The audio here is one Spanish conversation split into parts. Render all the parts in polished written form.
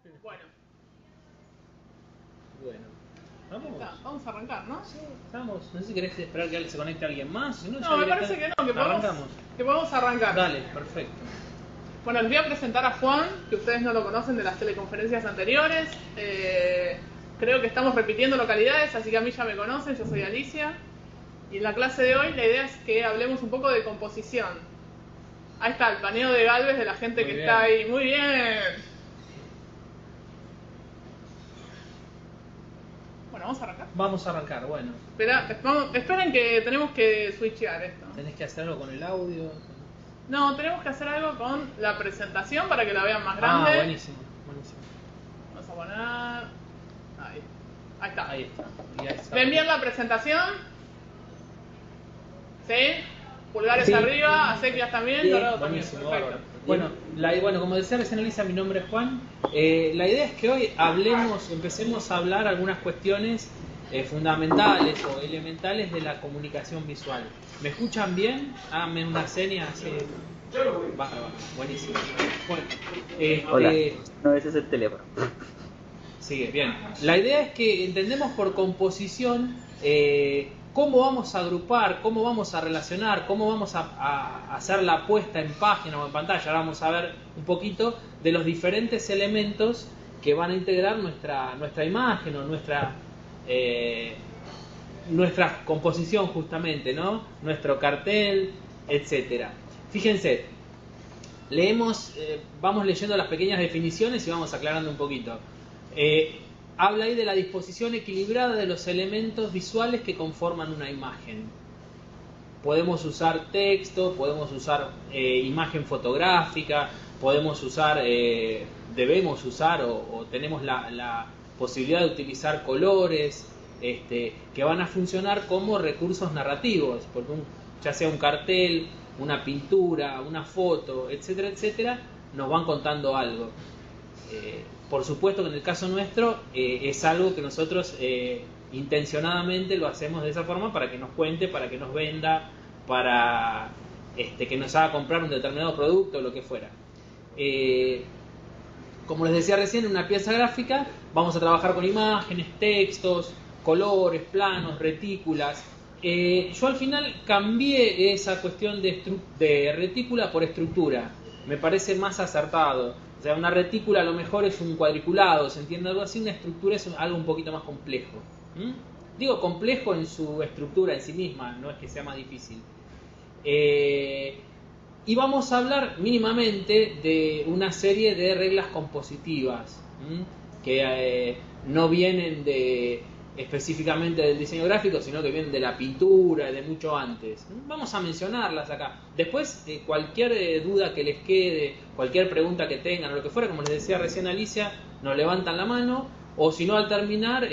Bueno, Bueno, vamos. vamos a arrancar, ¿no? Sí, estamos. No sé si querés esperar que se conecte alguien más. Si no, No, me parece que no, arrancamos. que podemos arrancar. Dale, perfecto. Bueno, les voy a presentar a Juan, que ustedes no lo conocen de las teleconferencias anteriores. Creo que estamos repitiendo localidades, así que a mí ya me conocen, yo soy Alicia. Y en la clase de hoy la idea es que hablemos un poco de composición. Ahí está el paneo de Galvez de la gente que está ahí. Muy bien. Bueno, vamos a arrancar. Vamos a arrancar, bueno. Esperen que tenemos que switchear esto. ¿Tenés que hacer algo con el audio? No, tenemos que hacer algo con la presentación para que la vean más grande. Ah, buenísimo, buenísimo. Vamos a poner... Ahí está. Ahí está. Y ahí está. ¿Ven bien la presentación? ¿Sí? Pulgares Sí. arriba, acequias también, dorado también. Buenísimo, Perfecto. bárbaro. Bueno, como decía recién Elisa, mi nombre es Juan. La idea es que hoy empecemos a hablar algunas cuestiones fundamentales o elementales de la comunicación visual. ¿Me escuchan bien? Háganme una seña. Sí. Bárbaro, buenísimo. Bueno, Hola, no, ese es el teléfono. sigue, bien. La idea es que entendemos por composición cómo vamos a agrupar, cómo vamos a relacionar, cómo vamos a hacer la puesta en página o en pantalla. Ahora vamos a ver un poquito de los diferentes elementos que van a integrar nuestra imagen o nuestra composición justamente, ¿no? Nuestro cartel, etcétera. Fíjense, vamos leyendo las pequeñas definiciones y vamos aclarando un poquito. Habla ahí de la disposición equilibrada de los elementos visuales que conforman una imagen. Podemos usar texto, podemos usar imagen fotográfica, podemos usar, debemos usar o tenemos la posibilidad de utilizar colores que van a funcionar como recursos narrativos, porque ya sea un cartel, una pintura, una foto, etcétera, etcétera, nos van contando algo. Por supuesto que en el caso nuestro es algo que nosotros intencionadamente lo hacemos de esa forma para que nos cuente, para que nos venda, para que nos haga comprar un determinado producto o lo que fuera. Como les decía recién, en una pieza gráfica vamos a trabajar con imágenes, textos, colores, planos, retículas. Yo al final cambié esa cuestión de retícula por estructura. Me parece más acertado. O sea, una retícula a lo mejor es un cuadriculado, ¿se entiende algo así? Una estructura es algo un poquito más complejo. Digo complejo en su estructura en sí misma, no es que sea más difícil. Y vamos a hablar mínimamente de una serie de reglas compositivas que no vienen específicamente del diseño gráfico, sino que vienen de la pintura y de mucho antes. Vamos a mencionarlas acá. Después, cualquier duda que les quede, cualquier pregunta que tengan o lo que fuera, como les decía recién Alicia, nos levantan la mano, o si no, al terminar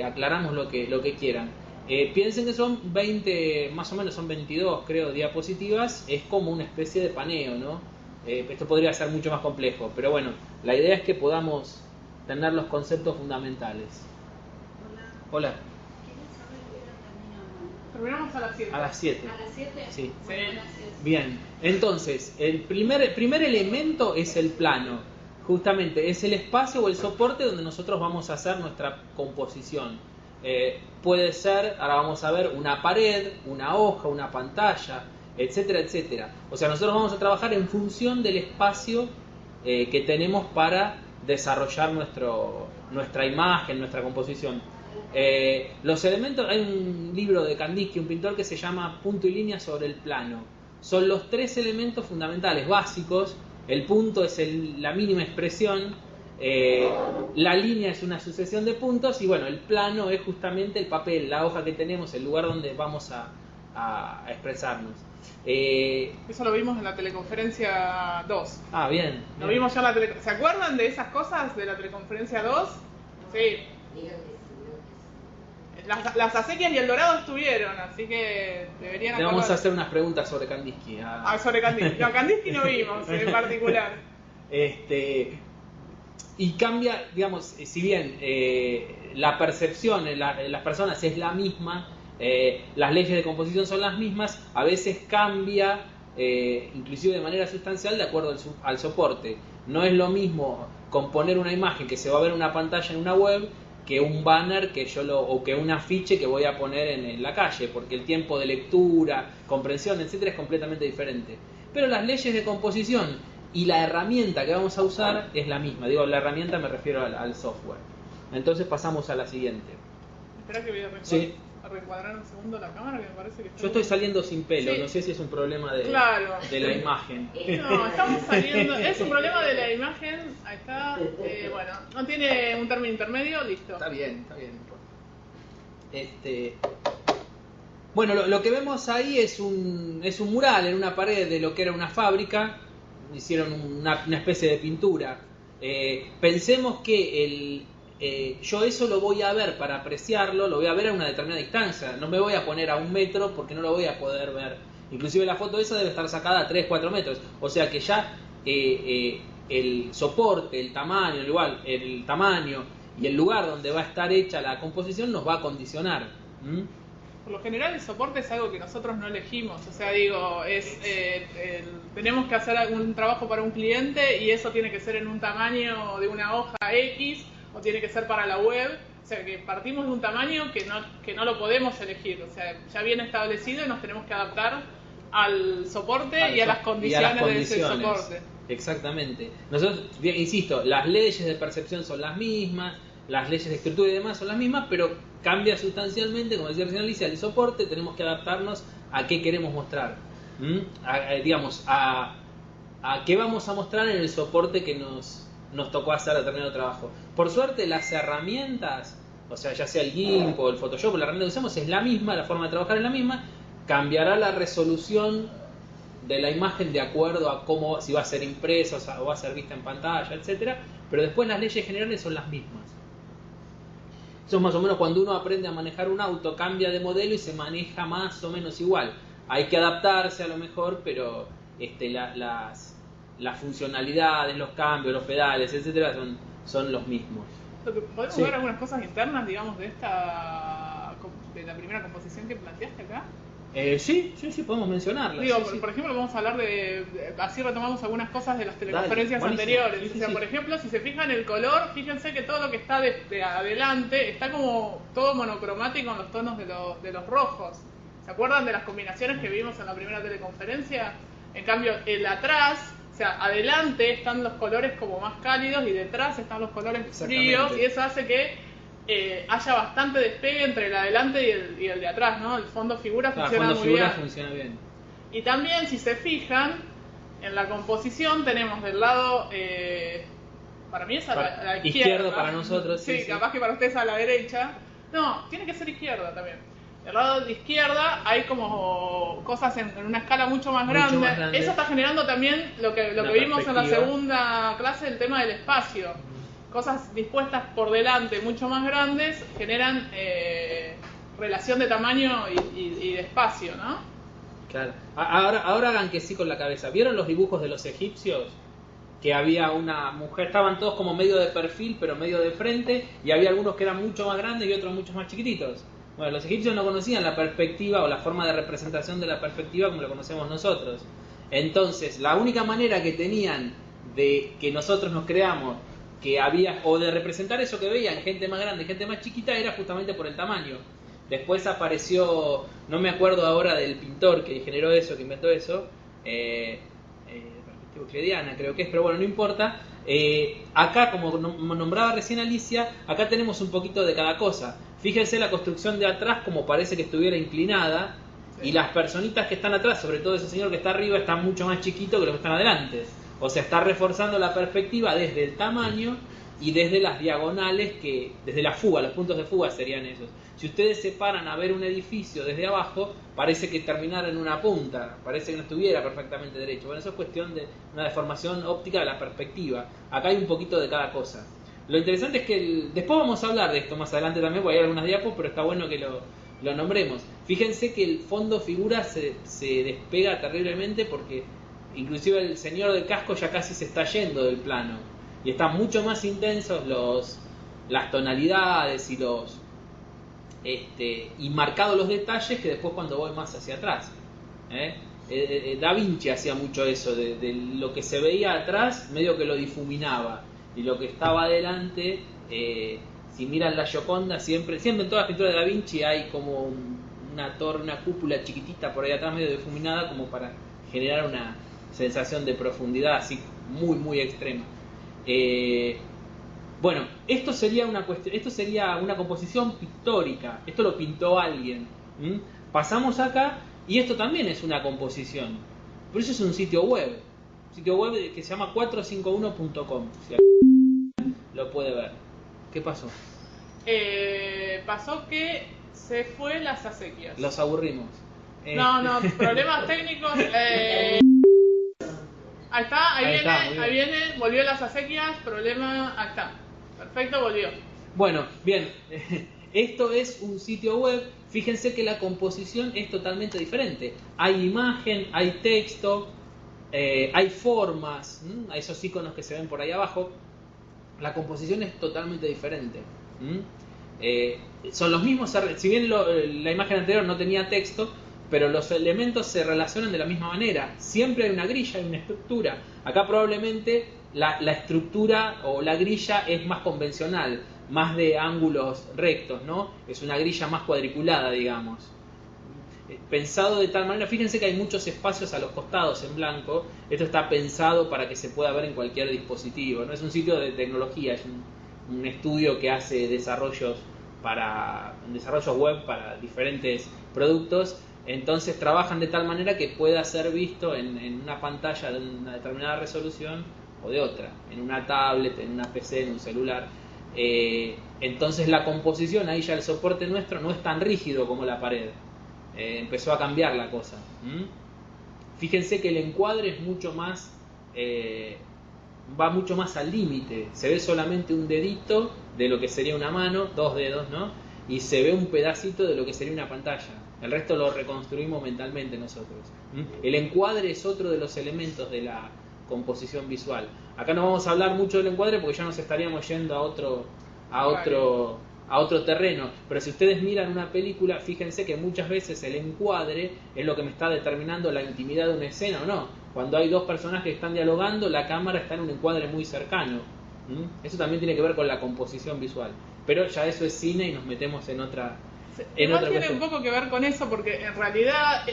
aclaramos lo que quieran. Piensen que son 20, más o menos son 22, creo, diapositivas. Es como una especie de paneo, ¿no? Esto podría ser mucho más complejo, pero bueno, la idea es que podamos tener los conceptos fundamentales. Hola. Terminamos a las 7. A las 7. ¿A las 7? Sí. Sí. Bien, entonces, el primer elemento es el plano. Justamente, es el espacio o el soporte donde nosotros vamos a hacer nuestra composición. Puede ser, ahora vamos a ver, una pared, una hoja, una pantalla, etcétera, etcétera. O sea, nosotros vamos a trabajar en función del espacio que tenemos para desarrollar nuestra imagen, nuestra composición. Los elementos, hay un libro de Kandinsky, un pintor, que se llama Punto y línea sobre el plano. Son los tres elementos fundamentales, básicos. El punto es la mínima expresión, la línea es una sucesión de puntos y bueno, el plano es justamente el papel, la hoja que tenemos, el lugar donde vamos a expresarnos. Eso lo vimos en la teleconferencia 2. Ah, bien. Lo vimos ya en la teleconferencia. ¿Se acuerdan de esas cosas de la teleconferencia 2? Sí. Las acequias y el dorado estuvieron, así que deberían Le vamos acordar. a hacer unas preguntas sobre Kandinsky. Sobre Kandinsky. No, Kandinsky no vimos en particular. Y cambia, digamos, si bien la percepción en las personas es la misma, las leyes de composición son las mismas, a veces cambia, inclusive de manera sustancial, de acuerdo al soporte. No es lo mismo componer una imagen que se va a ver en una pantalla en una web que un banner o que un afiche que voy a poner en la calle, porque el tiempo de lectura, comprensión, etcétera, es completamente diferente. Pero las leyes de composición y la herramienta que vamos a usar es la misma. Digo, la herramienta me refiero al software. Entonces pasamos a la siguiente. Espera que voy Sí. a reencuadrar un segundo la cámara, que me parece que está... Yo estoy saliendo sin pelo, Sí. no sé si es un problema de la imagen. No, estamos saliendo... Es un problema de la imagen, ahí está. Bueno, no tiene un término intermedio, listo. Está bien, no importa. Bueno, lo que vemos ahí es un mural en una pared de lo que era una fábrica. Hicieron una especie de pintura. Pensemos que yo eso lo voy a ver para apreciarlo, lo voy a ver a una determinada distancia. No me voy a poner a 1 metro porque no lo voy a poder ver. Inclusive la foto esa debe estar sacada a 3, 4 metros. O sea que ya el soporte, el tamaño y el lugar donde va a estar hecha la composición nos va a condicionar. Por lo general el soporte es algo que nosotros no elegimos, o sea, digo, tenemos que hacer algún trabajo para un cliente y eso tiene que ser en un tamaño de una hoja X o tiene que ser para la web, o sea, que partimos de un tamaño que no lo podemos elegir, o sea, ya viene establecido y nos tenemos que adaptar al soporte y a las condiciones de ese soporte. Exactamente. Nosotros, insisto, las leyes de percepción son las mismas, las leyes de escritura y demás son las mismas, pero cambia sustancialmente, como decía recién Alicia, el soporte. Tenemos que adaptarnos a qué queremos mostrar, a qué vamos a mostrar en el soporte que nos tocó hacer determinado trabajo. Por suerte las herramientas, o sea, ya sea el GIMP o el Photoshop o la herramienta que usamos, es la misma, la forma de trabajar es la misma. Cambiará la resolución de la imagen de acuerdo a cómo, si va a ser impresa o va a ser vista en pantalla, etcétera, pero después las leyes generales son las mismas. Eso es más o menos cuando uno aprende a manejar un auto, cambia de modelo y se maneja más o menos igual. Hay que adaptarse a lo mejor, pero las funcionalidades, los cambios, los pedales, etcétera, son los mismos. ¿Podemos ver algunas cosas internas, digamos, de la primera composición que planteaste acá? Sí, podemos mencionarlas. Digo, sí. por ejemplo, vamos a hablar así retomamos algunas cosas de las teleconferencias anteriores. Sí, o sea, por ejemplo, si se fijan el color, fíjense que todo lo que está de adelante está como todo monocromático en los tonos de los rojos. ¿Se acuerdan de las combinaciones que vimos en la primera teleconferencia? En cambio, el atrás, o sea, adelante están los colores como más cálidos y detrás están los colores fríos, y eso hace que haya bastante despegue entre el adelante y el de atrás, ¿no? El fondo figura funciona muy bien. Funciona bien. Y también, si se fijan, en la composición tenemos del lado, para mí es a la izquierda. Izquierdo para nosotros, sí. Capaz que para ustedes a la derecha. No, tiene que ser izquierda también. Del lado de izquierda hay como cosas en una escala mucho más grande. Eso está generando también lo que vimos en la segunda clase, el tema del espacio. Cosas dispuestas por delante mucho más grandes generan relación de tamaño y de espacio, ¿no? Claro. Ahora hagan que sí con la cabeza. ¿Vieron los dibujos de los egipcios? Que había una mujer, estaban todos como medio de perfil, pero medio de frente, y había algunos que eran mucho más grandes y otros mucho más chiquititos. Bueno, los egipcios no conocían la perspectiva o la forma de representación de la perspectiva como la conocemos nosotros. Entonces, la única manera que tenían de que nosotros nos creamos que había, o de representar eso que veían, gente más grande, gente más chiquita, era justamente por el tamaño. Después apareció, no me acuerdo ahora del pintor que generó eso, que inventó eso, perspectiva euclidiana creo que es, pero bueno, no importa. Acá, como nombraba recién Alicia, acá tenemos un poquito de cada cosa. Fíjense la construcción de atrás como parece que estuviera inclinada, y las personitas que están atrás, sobre todo ese señor que está arriba, está mucho más chiquito que los que están adelante. O sea, está reforzando la perspectiva desde el tamaño y desde las diagonales, desde la fuga, los puntos de fuga serían esos. Si ustedes se paran a ver un edificio desde abajo, parece que terminara en una punta, parece que no estuviera perfectamente derecho. Bueno, eso es cuestión de una deformación óptica de la perspectiva. Acá hay un poquito de cada cosa. Lo interesante es que después vamos a hablar de esto más adelante también, porque hay algunas diapos, pero está bueno que lo nombremos. Fíjense que el fondo figura se despega terriblemente porque inclusive el señor del casco ya casi se está yendo del plano y están mucho más intensos las tonalidades y marcados los detalles que después cuando voy más hacia atrás. Da Vinci hacía mucho eso, de lo que se veía atrás medio que lo difuminaba, y lo que estaba adelante. Si miran la Gioconda, siempre en todas las pinturas de Da Vinci hay como una torre, una cúpula chiquitita por ahí atrás, medio difuminada, como para generar una sensación de profundidad así muy muy extrema. Bueno, esto sería una composición pictórica, esto lo pintó alguien. Pasamos acá y esto también es una composición, pero eso es un sitio web que se llama 451.com, si alguien lo puede ver. ¿Qué pasó? Pasó que se fue las acequias. Los aburrimos. No, problemas técnicos. Ahí está, ahí viene, volvió las acequias, problema, ahí está. Perfecto, volvió. Bueno, bien, esto es un sitio web, fíjense que la composición es totalmente diferente. Hay imagen, hay texto, hay formas, hay esos iconos que se ven por ahí abajo. La composición es totalmente diferente. Son los mismos, si bien la imagen anterior no tenía texto, pero los elementos se relacionan de la misma manera. Siempre hay una grilla, hay una estructura. Acá probablemente la estructura o la grilla es más convencional, más de ángulos rectos, ¿no? Es una grilla más cuadriculada, digamos. Pensado de tal manera, fíjense que hay muchos espacios a los costados en blanco. Esto está pensado para que se pueda ver en cualquier dispositivo. No es un sitio de tecnología, es un estudio que hace desarrollos web para diferentes productos. Entonces trabajan de tal manera que pueda ser visto en una pantalla de una determinada resolución o de otra, en una tablet, en una PC, en un celular. Entonces la composición, ahí ya el soporte nuestro no es tan rígido como la pared. Empezó a cambiar la cosa. Fíjense que el encuadre es mucho más, va mucho más al límite. Se ve solamente un dedito de lo que sería una mano, 2 dedos, ¿no? Y se ve un pedacito de lo que sería una pantalla. El resto lo reconstruimos mentalmente nosotros. El encuadre es otro de los elementos de la composición visual. Acá no vamos a hablar mucho del encuadre porque ya nos estaríamos yendo a otro terreno, pero si ustedes miran una película, fíjense que muchas veces el encuadre es lo que me está determinando la intimidad de una escena o no. Cuando hay dos personajes que están dialogando, la cámara está en un encuadre muy cercano. Eso también tiene que ver con la composición visual, pero ya eso es cine y nos metemos en otra Igual tiene un poco que ver con eso, porque en realidad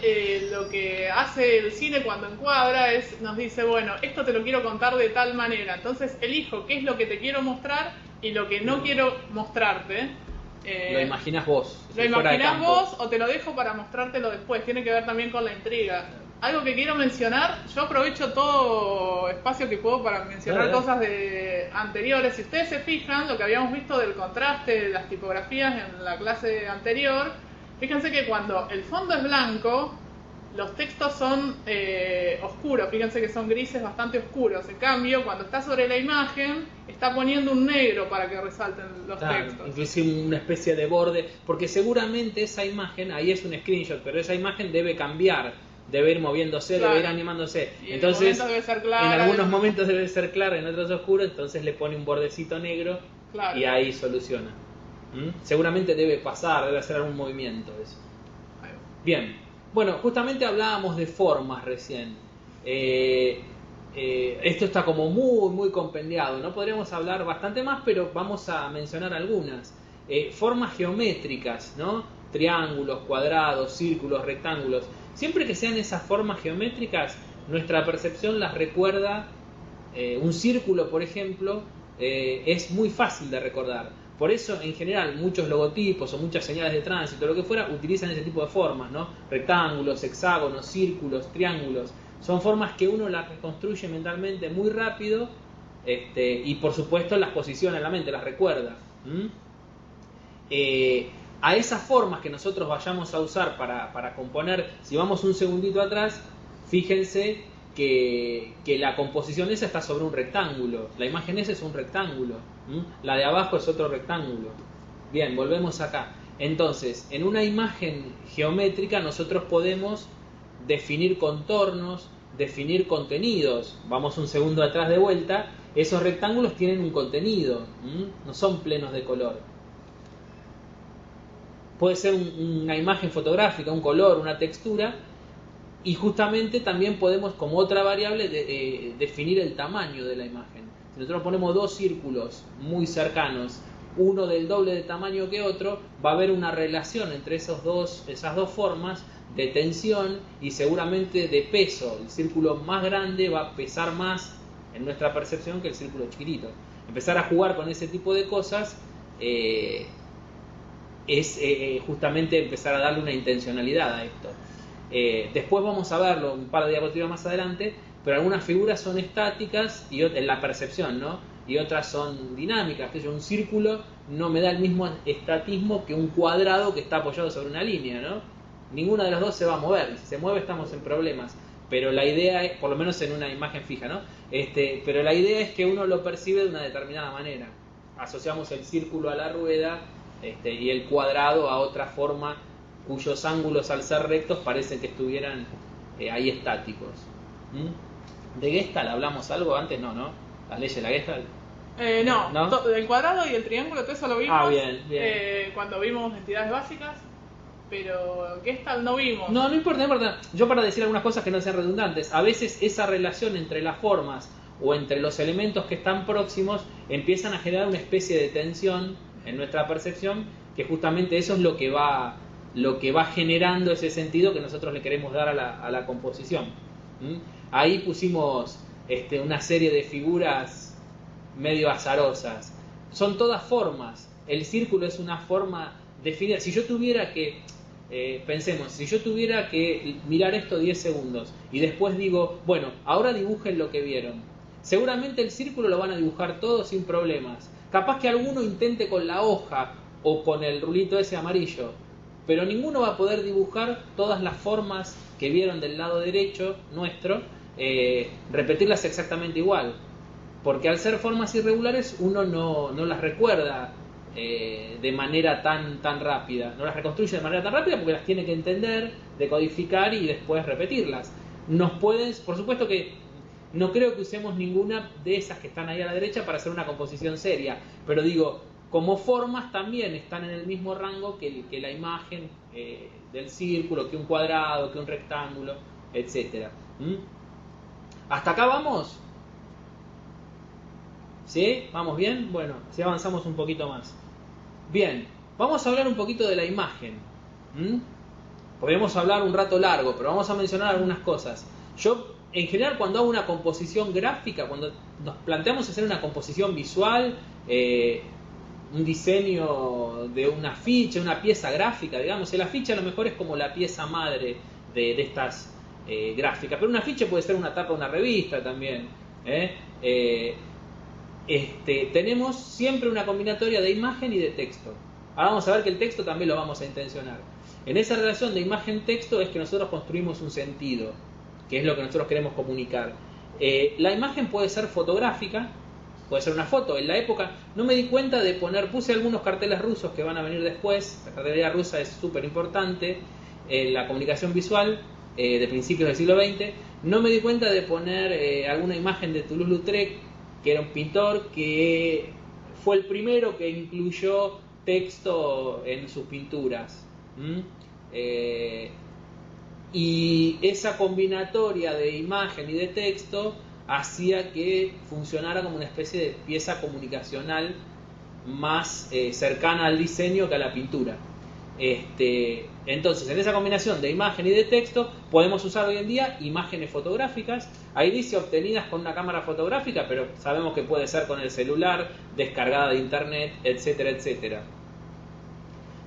lo que hace el cine cuando encuadra nos dice, bueno, esto te lo quiero contar de tal manera, entonces elijo qué es lo que te quiero mostrar y lo que no quiero mostrarte. Lo imaginas vos. Lo imaginas vos o te lo dejo para mostrártelo después. Tiene que ver también con la intriga. Algo que quiero mencionar, yo aprovecho todo espacio que puedo para mencionar cosas anteriores. Si ustedes se fijan, lo que habíamos visto del contraste de las tipografías en la clase anterior, fíjense que cuando el fondo es blanco, los textos son oscuros, fíjense que son grises bastante oscuros. En cambio, cuando está sobre la imagen, está poniendo un negro para que resalten los textos. Inclusive una especie de borde, porque seguramente esa imagen, ahí es un screenshot, pero esa imagen debe cambiar, debe ir moviéndose, debe ir animándose. Y entonces, debe ser clara, en algunos momentos debe ser clara, en otros oscuro, entonces le pone un bordecito negro y ahí soluciona. Seguramente debe pasar, debe hacer algún movimiento eso. Bien. Bueno, justamente hablábamos de formas recién. Esto está como muy compendiado, ¿no? Podríamos hablar bastante más, pero vamos a mencionar algunas. Formas geométricas, ¿no? Triángulos, cuadrados, círculos, rectángulos. Siempre que sean esas formas geométricas, nuestra percepción las recuerda. Un círculo, por ejemplo, es muy fácil de recordar. Por eso, en general, muchos logotipos o muchas señales de tránsito, lo que fuera, utilizan ese tipo de formas, ¿no? Rectángulos, hexágonos, círculos, triángulos. Son formas que uno las reconstruye mentalmente muy rápido y, por supuesto, las posiciona en la mente, las recuerda. A esas formas que nosotros vayamos a usar para componer, si vamos un segundito atrás, fíjense que la composición esa está sobre un rectángulo. La imagen esa es un rectángulo. La de abajo es otro rectángulo. Bien, volvemos acá. Entonces, en una imagen geométrica nosotros podemos definir contornos, definir contenidos. Vamos un segundo atrás de vuelta. Esos rectángulos tienen un contenido, no son plenos de color. Puede ser una imagen fotográfica, un color, una textura. Y justamente también podemos, como otra variable, definir el tamaño de la imagen. Si nosotros ponemos dos círculos muy cercanos, uno del doble de tamaño que otro, va a haber una relación entre esas dos formas de tensión y seguramente de peso. El círculo más grande va a pesar más en nuestra percepción que el círculo chiquitito. Empezar a jugar con ese tipo de cosas es justamente empezar a darle una intencionalidad a esto. Después vamos a verlo un par de diapositivas más adelante, pero algunas figuras son estáticas y en la percepción, ¿no? Y otras son dinámicas. Un círculo no me da el mismo estatismo que un cuadrado que está apoyado sobre una línea, ¿no? Ninguna de las dos se va a mover, y si se mueve estamos en problemas. Pero la idea es, por lo menos en una imagen fija, ¿no? Pero la idea es que uno lo percibe de una determinada manera. Asociamos el círculo a la rueda y el cuadrado a otra forma cuyos ángulos al ser rectos parecen que estuvieran ahí estáticos. ¿De Gestalt hablamos algo antes? No, ¿no? Las leyes de la Gestalt. No, el cuadrado y el triángulo, todo eso lo vimos. Ah, bien. Cuando vimos entidades básicas, pero Gestalt no vimos. No importa. Yo, para decir algunas cosas que no sean redundantes, a veces esa relación entre las formas o entre los elementos que están próximos empiezan a generar una especie de tensión en nuestra percepción, que justamente eso es lo que va generando ese sentido que nosotros le queremos dar a la composición. Ahí pusimos una serie de figuras medio azarosas. Son todas formas. El círculo es una forma definida. Si yo tuviera que, pensemos, si yo tuviera que mirar esto 10 segundos y después digo, bueno, ahora dibujen lo que vieron, seguramente el círculo lo van a dibujar todo sin problemas. Capaz que alguno intente con la hoja o con el rulito ese amarillo, pero ninguno va a poder dibujar todas las formas que vieron del lado derecho nuestro, repetirlas exactamente igual, porque al ser formas irregulares uno no las recuerda de manera tan rápida, no las reconstruye de manera tan rápida porque las tiene que entender, decodificar y después repetirlas. Por supuesto que no creo que usemos ninguna de esas que están ahí a la derecha para hacer una composición seria, pero digo, como formas también están en el mismo rango que la imagen del círculo, que un cuadrado, que un rectángulo, etc. ¿Hasta acá vamos? ¿Sí? ¿Vamos bien? Bueno, si avanzamos un poquito más. Bien, vamos a hablar un poquito de la imagen. Podemos hablar un rato largo, pero vamos a mencionar algunas cosas. Yo, en general, cuando hago una composición gráfica, cuando nos planteamos hacer una composición visual, un diseño de una ficha, una pieza gráfica, digamos, la ficha a lo mejor es como la pieza madre de estas gráficas, pero una ficha puede ser una tapa de una revista también. Tenemos siempre una combinatoria de imagen y de texto. Ahora vamos a ver que el texto también lo vamos a intencionar. En esa relación de imagen-texto es que nosotros construimos un sentido, que es lo que nosotros queremos comunicar. La imagen puede ser fotográfica, puede ser una foto. En la época no me di cuenta de puse algunos carteles rusos que van a venir después. La cartelería rusa es súper importante en la comunicación visual de principios del siglo XX. No me di cuenta de poner alguna imagen de Toulouse-Lautrec, que era un pintor que fue el primero que incluyó texto en sus pinturas. Y esa combinatoria de imagen y de texto hacía que funcionara como una especie de pieza comunicacional más cercana al diseño que a la pintura. Entonces, en esa combinación de imagen y de texto podemos usar hoy en día imágenes fotográficas. Ahí dice obtenidas con una cámara fotográfica, pero sabemos que puede ser con el celular, descargada de internet, etcétera, etcétera.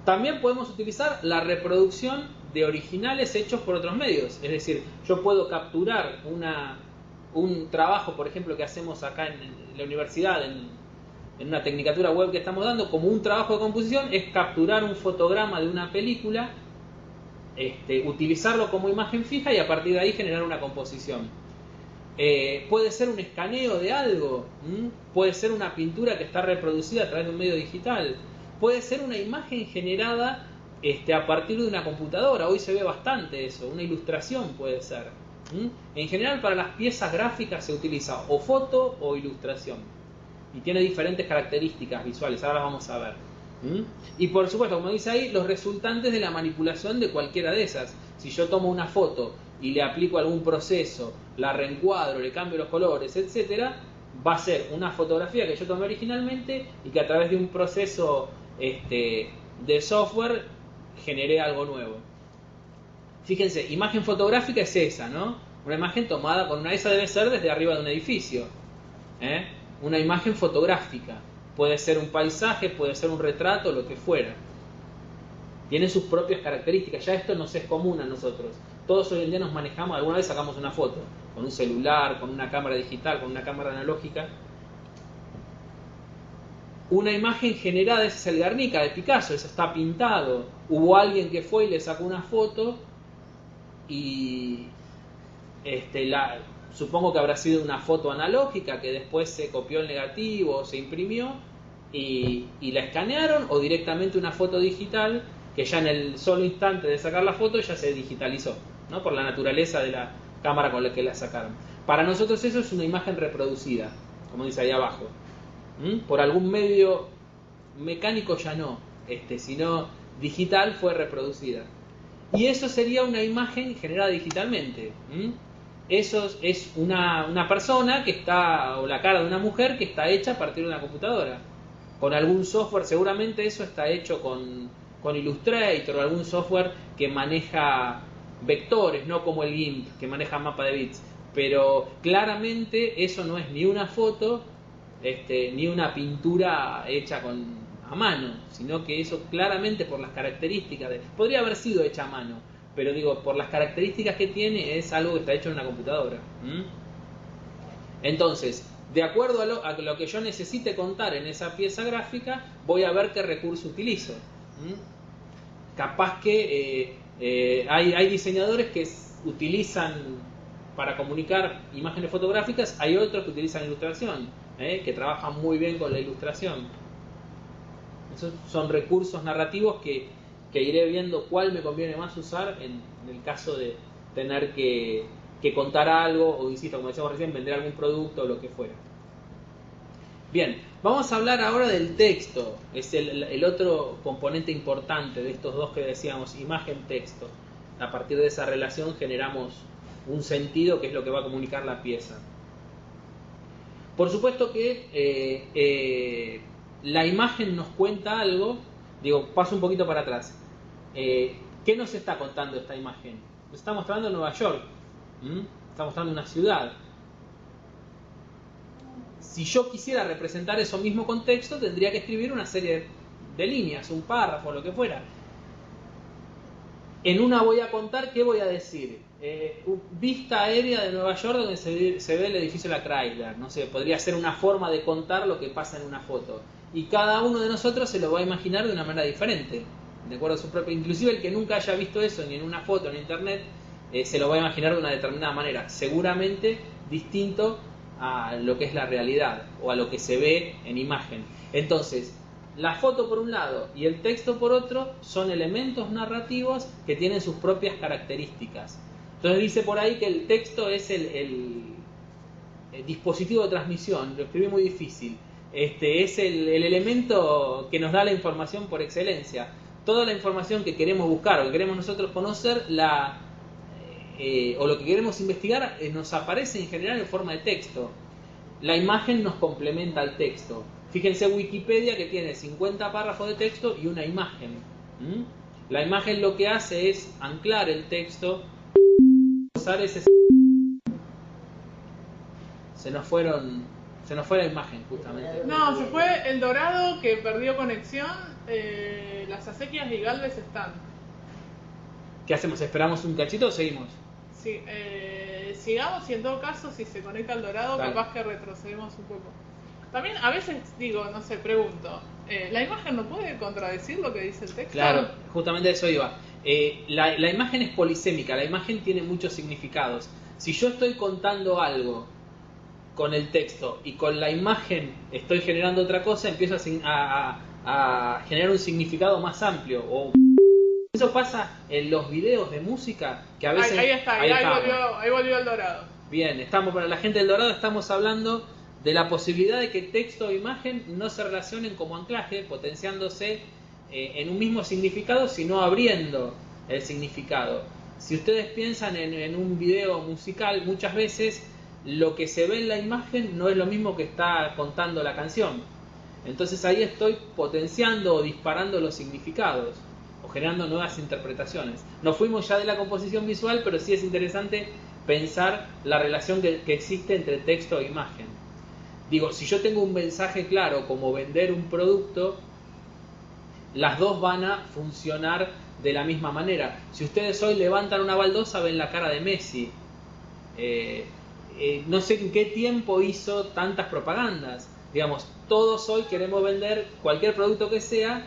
También podemos utilizar la reproducción de originales hechos por otros medios. Es decir, yo puedo capturar un trabajo, por ejemplo, que hacemos acá en la universidad, en una tecnicatura web que estamos dando, como un trabajo de composición, es capturar un fotograma de una película, utilizarlo como imagen fija y a partir de ahí generar una composición. Puede ser un escaneo de algo, puede ser una pintura que está reproducida a través de un medio digital, puede ser una imagen generada a partir de una computadora. Hoy se ve bastante eso, una ilustración puede ser. En general, para las piezas gráficas se utiliza o foto o ilustración y tiene diferentes características visuales, ahora las vamos a ver. Y por supuesto, como dice ahí, los resultantes de la manipulación de cualquiera de esas. Si yo tomo una foto y le aplico algún proceso, la reencuadro, le cambio los colores, etcétera, va a ser una fotografía que yo tomé originalmente y que a través de un proceso de software generé algo nuevo. Fíjense, imagen fotográfica es esa, ¿no? Una imagen tomada con esa debe ser desde arriba de un edificio. Una imagen fotográfica. Puede ser un paisaje, puede ser un retrato, lo que fuera. Tiene sus propias características. Ya esto nos es común a nosotros. Todos hoy en día nos manejamos, alguna vez sacamos una foto con un celular, con una cámara digital, con una cámara analógica. Una imagen generada, ese es el Guernica de Picasso, eso está pintado. Hubo alguien que fue y le sacó una foto y supongo que habrá sido una foto analógica que después se copió el negativo, se imprimió y la escanearon, o directamente una foto digital que ya en el solo instante de sacar la foto ya se digitalizó, ¿no? Por la naturaleza de la cámara con la que la sacaron. Para nosotros eso es una imagen reproducida, como dice ahí abajo. Por algún medio mecánico ya no, sino digital fue reproducida. Y eso sería una imagen generada digitalmente. Eso es una persona que está, o la cara de una mujer que está hecha a partir de una computadora. Con algún software, seguramente eso está hecho con Illustrator o algún software que maneja vectores, no como el GIMP, que maneja mapa de bits. Pero claramente eso no es ni una foto, ni una pintura hecha a mano, sino que eso claramente por las características podría haber sido hecha a mano, pero digo, por las características que tiene es algo que está hecho en una computadora. Entonces, de acuerdo a lo que yo necesite contar en esa pieza gráfica, voy a ver qué recurso utilizo. Capaz que hay diseñadores que utilizan para comunicar imágenes fotográficas, hay otros que utilizan ilustración, que trabajan muy bien con la ilustración. Esos son recursos narrativos que iré viendo cuál me conviene más usar en el caso de tener que contar algo, o insisto, como decíamos recién, vender algún producto o lo que fuera. Bien, vamos a hablar ahora del texto. Es el otro componente importante de estos dos que decíamos, imagen-texto. A partir de esa relación generamos un sentido que es lo que va a comunicar la pieza. Por supuesto que la imagen nos cuenta algo. Digo, paso un poquito para atrás. ¿Qué nos está contando esta imagen? Nos está mostrando Nueva York. Está mostrando una ciudad. Si yo quisiera representar eso mismo contexto, tendría que escribir una serie de líneas, un párrafo, lo que fuera. En una voy a contar, ¿qué voy a decir? Vista aérea de Nueva York donde se ve el edificio de la Chrysler. No sé, podría ser una forma de contar lo que pasa en una foto. Y cada uno de nosotros se lo va a imaginar de una manera diferente, de acuerdo a su propia. Inclusive el que nunca haya visto eso ni en una foto en internet, se lo va a imaginar de una determinada manera, seguramente distinto a lo que es la realidad o a lo que se ve en imagen. Entonces, la foto por un lado y el texto por otro son elementos narrativos que tienen sus propias características. Entonces dice por ahí que el texto es el dispositivo de transmisión. Lo escribí muy difícil. Es el elemento que nos da la información por excelencia. Toda la información que queremos buscar o que queremos nosotros conocer, o lo que queremos investigar, nos aparece en general en forma de texto. La imagen nos complementa al texto. Fíjense Wikipedia, que tiene 50 párrafos de texto y una imagen. La imagen lo que hace es anclar el texto, usar ese... Se nos fue la imagen justamente. No, se fue El Dorado, que perdió conexión. Las acequias y Galvez están. ¿Qué hacemos? ¿Esperamos un cachito o seguimos? Sí, sigamos, y en todo caso, si se conecta El Dorado, Dale. capaz que retrocedemos un poco. También a veces digo, no sé, pregunto, ¿la imagen no puede contradecir lo que dice el texto? Claro, justamente a eso iba. La imagen es polisémica, la imagen tiene muchos significados. Si yo estoy contando algo con el texto y con la imagen estoy generando otra cosa, empiezo a generar un significado más amplio. Eso pasa en los videos de música, que a veces... Ahí volvió El Dorado. Bien, para la gente del Dorado estamos hablando de la posibilidad de que texto e imagen no se relacionen como anclaje, potenciándose en un mismo significado, sino abriendo el significado. Si ustedes piensan en un video musical, muchas veces lo que se ve en la imagen no es lo mismo que está contando la canción. Entonces ahí estoy potenciando o disparando los significados o generando nuevas interpretaciones. Nos fuimos ya de la composición visual, pero sí es interesante pensar la relación que existe entre texto e imagen. Digo, si yo tengo un mensaje claro como vender un producto, las dos van a funcionar de la misma manera. Si ustedes hoy levantan una baldosa, ven la cara de Messi. No sé en qué tiempo hizo tantas propagandas. Digamos, todos hoy queremos vender cualquier producto que sea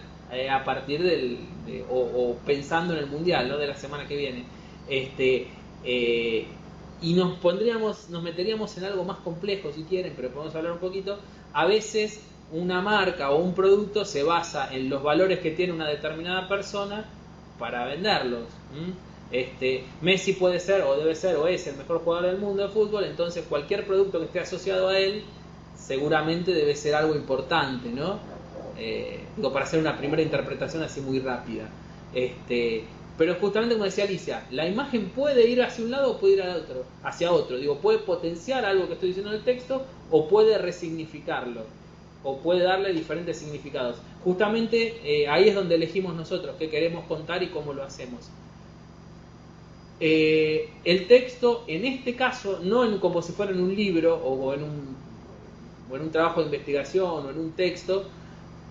a partir o pensando en el mundial, ¿no?, de la semana que viene. Y nos meteríamos en algo más complejo si quieren, pero podemos hablar un poquito. A veces una marca o un producto se basa en los valores que tiene una determinada persona para venderlos. Messi puede ser o debe ser o es el mejor jugador del mundo de fútbol, entonces cualquier producto que esté asociado a él seguramente debe ser algo importante, ¿no? Digo, para hacer una primera interpretación así muy rápida. Pero justamente como decía Alicia, la imagen puede ir hacia un lado o puede ir hacia otro. Digo, puede potenciar algo que estoy diciendo en el texto o puede resignificarlo o puede darle diferentes significados. Justamente ahí es donde elegimos nosotros qué queremos contar y cómo lo hacemos. El texto, en este caso, no como si fuera en un libro o en un trabajo de investigación o en un texto.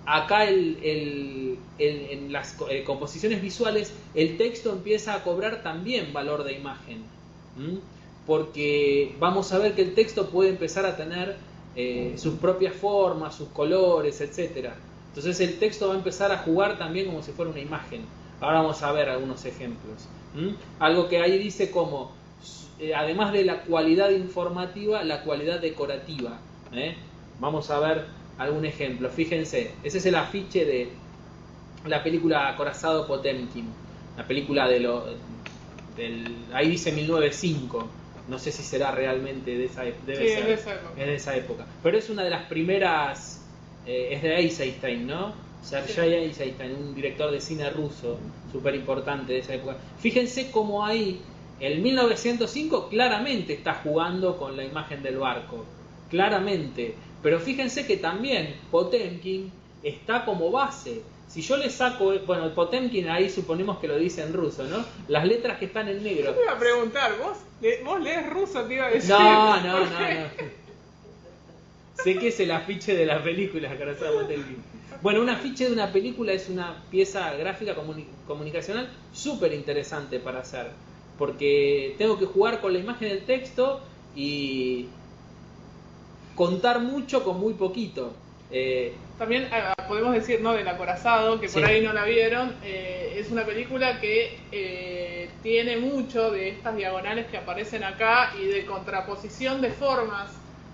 Acá en las composiciones visuales el texto empieza a cobrar también valor de imagen, porque vamos a ver que el texto puede empezar a tener sus propias formas, sus colores, etc. Entonces el texto va a empezar a jugar también como si fuera una imagen. Ahora vamos a ver algunos ejemplos. Algo que ahí dice como, además de la cualidad informativa, la cualidad decorativa. Vamos a ver algún ejemplo. Fíjense, ese es el afiche de la película Acorazado Potemkin, la película ahí dice 1905, no sé si será realmente de esa época. Es de esa época, pero es una de las primeras, es de Eisenstein, ¿no? Sergei Eisenstein, un director de cine ruso súper importante de esa época. Fíjense cómo ahí el 1905 claramente está jugando con la imagen del barco, claramente. Pero fíjense que también Potemkin está como base. Si yo le saco, bueno, el Potemkin ahí suponemos que lo dice en ruso, ¿no? Las letras que están en negro. Yo te iba a preguntar, ¿vos lees ruso? Te iba a decir. No. Sé que es el afiche de la película, Acorazado Potemkin. Bueno, un afiche de una película es una pieza gráfica comunicacional súper interesante para hacer. Porque tengo que jugar con la imagen del texto y contar mucho con muy poquito. También podemos decir, ¿no?, del Acorazado, que por ahí no la vieron, es una película que tiene mucho de estas diagonales que aparecen acá y de contraposición de formas.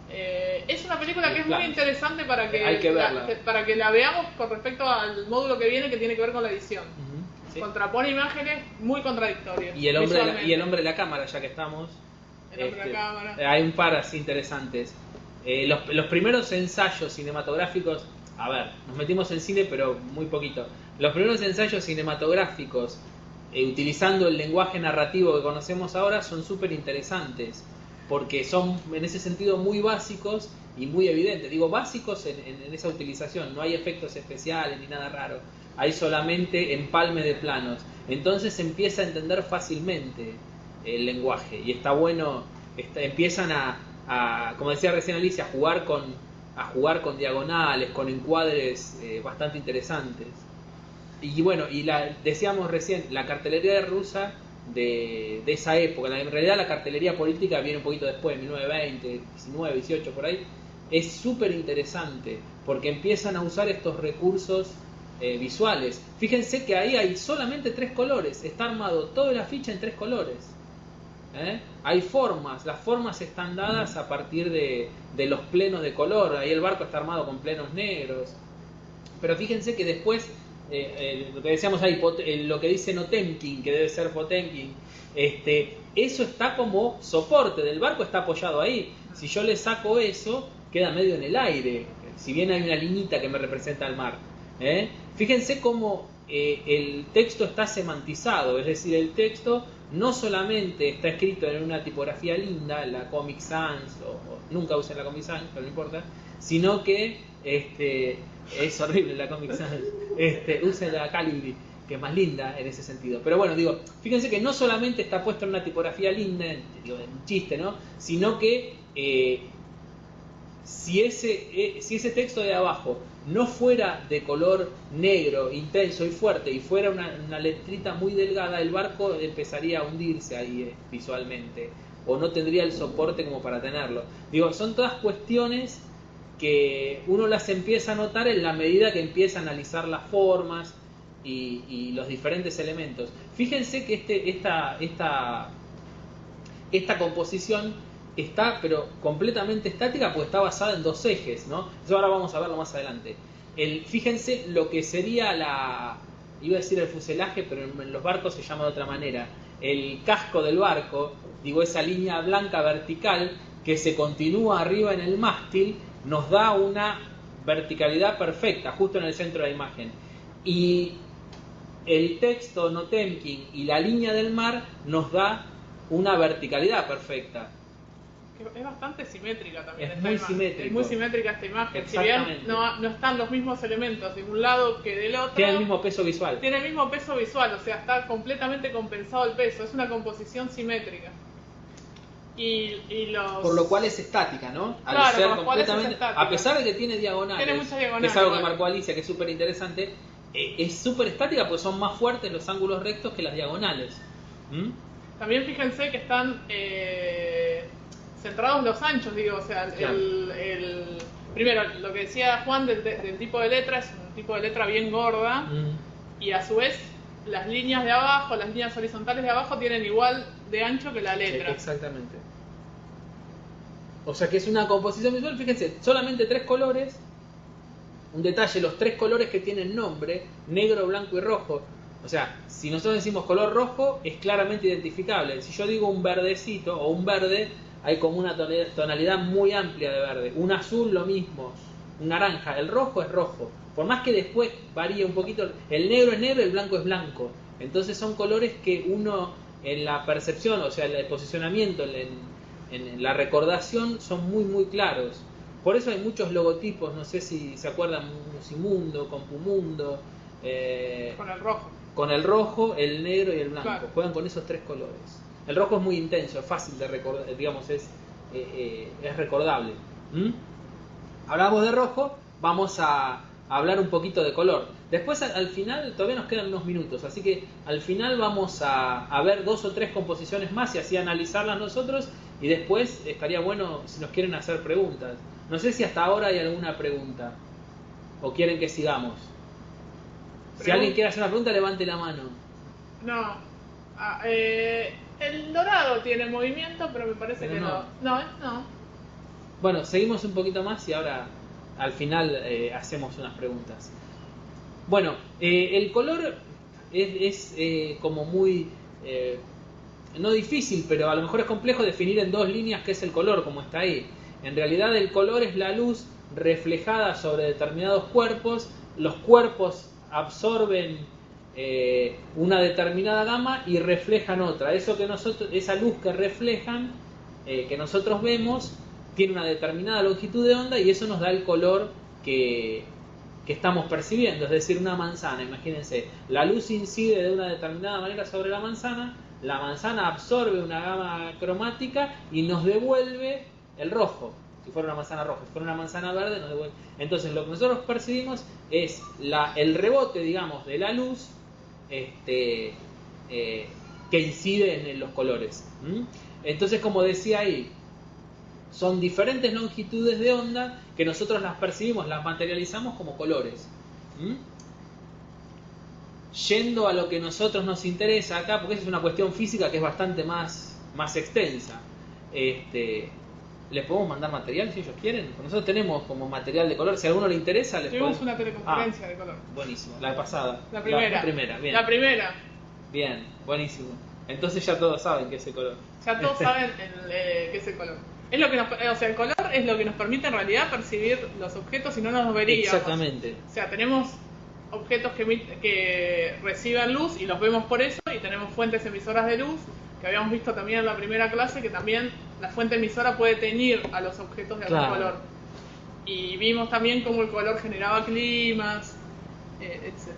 Es una película que es muy interesante para que la veamos con respecto al módulo que viene, que tiene que ver con la edición. Sí. Contrapone imágenes muy contradictorias. Y el hombre de la cámara, ya que estamos. El hombre de la cámara. Hay un par así interesantes. Los primeros ensayos cinematográficos, a ver, nos metimos en cine pero muy poquito. Los primeros ensayos cinematográficos utilizando el lenguaje narrativo que conocemos ahora son súper interesantes, porque son en ese sentido muy básicos y muy evidentes. Digo básicos en esa utilización, no hay efectos especiales ni nada raro, hay solamente empalme de planos. Entonces se empieza a entender fácilmente el lenguaje y está bueno, empiezan como decía recién Alicia, a jugar con diagonales, con encuadres bastante interesantes. Y bueno, decíamos recién, la cartelería rusa de esa época, en realidad la cartelería política viene un poquito después, 1920, 19, 18, por ahí, es súper interesante, porque empiezan a usar estos recursos visuales. Fíjense que ahí hay solamente 3 colores, está armado toda la ficha en 3 colores. Hay formas, las formas están dadas a partir de los plenos de color. Ahí el barco está armado con plenos negros. Pero fíjense que después, lo que decíamos ahí, lo que dice Notemkin, que debe ser Potemkin, eso está como soporte, del barco está apoyado ahí. Si yo le saco eso, queda medio en el aire, si bien hay una liñita que me representa el mar. Fíjense cómo el texto está semantizado, es decir, el texto no solamente está escrito en una tipografía linda, la Comic Sans, nunca usen la Comic Sans, pero no importa, sino que es horrible la Comic Sans, usen la Calibri, que es más linda en ese sentido. Pero bueno, digo, fíjense que no solamente está puesto en una tipografía linda, digo, en un chiste, ¿no? Sino que si ese texto de abajo no fuera de color negro, intenso y fuerte, y fuera una letrita muy delgada, el barco empezaría a hundirse ahí visualmente, o no tendría el soporte como para tenerlo. Digo, son todas cuestiones que uno las empieza a notar en la medida que empieza a analizar las formas y los diferentes elementos. Fíjense que esta composición está pero completamente estática porque está basada en dos ejes, ¿no? Eso ahora vamos a verlo más adelante. Fíjense lo que sería iba a decir el fuselaje, pero en los barcos se llama de otra manera. El casco del barco, digo, esa línea blanca vertical que se continúa arriba en el mástil, nos da una verticalidad perfecta, justo en el centro de la imagen. Y el texto Notemkin y la línea del mar nos da una verticalidad perfecta. Es bastante simétrica también. Es muy simétrica. Es muy simétrica esta imagen. Si bien no están los mismos elementos de un lado que del otro. Tiene el mismo peso visual. Tiene el mismo peso visual, o sea, está completamente compensado el peso. Es una composición simétrica. Por lo cual es estática, ¿no? Al claro, ser por lo cual completamente, es estática. a pesar de que tiene diagonales, tiene muchas diagonales, que es algo que marcó Alicia, que es súper interesante, es súper estática porque son más fuertes los ángulos rectos que las diagonales. También fíjense que están centrados los anchos, digo, o sea, claro. Primero, lo que decía Juan del tipo de letra, es un tipo de letra bien gorda, y a su vez las líneas de abajo, las líneas horizontales de abajo tienen igual de ancho que la letra. Sí, exactamente. O sea que es una composición visual, fíjense, solamente 3 colores. Un detalle, los 3 colores que tienen nombre, negro, blanco y rojo. O sea, si nosotros decimos color rojo, es claramente identificable. Si yo digo un verdecito o un verde, hay como una tonalidad muy amplia de verde. Un azul, lo mismo. Un naranja. El rojo es rojo. Por más que después varíe un poquito, el negro es negro, el blanco es blanco. Entonces son colores que uno en la percepción, o sea, el posicionamiento, en la recordación, son muy muy claros. Por eso hay muchos logotipos, no sé si se acuerdan, Musimundo, Compumundo. Con el rojo. Con el rojo, el negro y el blanco. Claro. Juegan con esos 3 colores. El rojo es muy intenso, es fácil de recordar, digamos, es recordable. Hablamos de rojo, vamos a hablar un poquito de color. Después al final, todavía nos quedan unos minutos, así que al final vamos a ver 2 o 3 composiciones más y así analizarlas nosotros, y después estaría bueno si nos quieren hacer preguntas. No sé si hasta ahora hay alguna pregunta o quieren que sigamos. Si alguien quiere hacer una pregunta, levante la mano. No. El dorado tiene movimiento, pero me parece que no. No. Bueno, seguimos un poquito más y ahora al final hacemos unas preguntas. Bueno, el color es como muy... no difícil, pero a lo mejor es complejo definir en 2 líneas qué es el color, como está ahí. En realidad el color es la luz reflejada sobre determinados cuerpos. Los cuerpos absorben una determinada gama y reflejan otra. Esa luz que reflejan, que nosotros vemos, tiene una determinada longitud de onda y eso nos da el color que estamos percibiendo. Es decir, una manzana, imagínense, la luz incide de una determinada manera sobre la manzana absorbe una gama cromática y nos devuelve el rojo. Si fuera una manzana roja, si fuera una manzana verde, nos devuelve. Entonces lo que nosotros percibimos es el rebote, digamos, de la luz que incide en los colores. Entonces, como decía ahí, son diferentes longitudes de onda que nosotros las percibimos, las materializamos como colores. Yendo a lo que a nosotros nos interesa acá, porque esa es una cuestión física que es bastante más extensa. ¿Les podemos mandar material si ellos quieren? Nosotros tenemos como material de color, si a alguno le interesa, les Tuvimos podemos... una teleconferencia de color. Buenísimo, la pasada. La primera. Bien. La primera. Bien, buenísimo. Entonces ya todos saben qué es el color. Ya todos saben qué es el color. Es lo que el color es lo que nos permite en realidad percibir los objetos y no nos veríamos. Exactamente. O sea, tenemos objetos que reciben luz y los vemos por eso, y tenemos fuentes emisoras de luz, que habíamos visto también en la primera clase, que también la fuente emisora puede teñir a los objetos de algún Claro. color. Y vimos también cómo el color generaba climas, etc.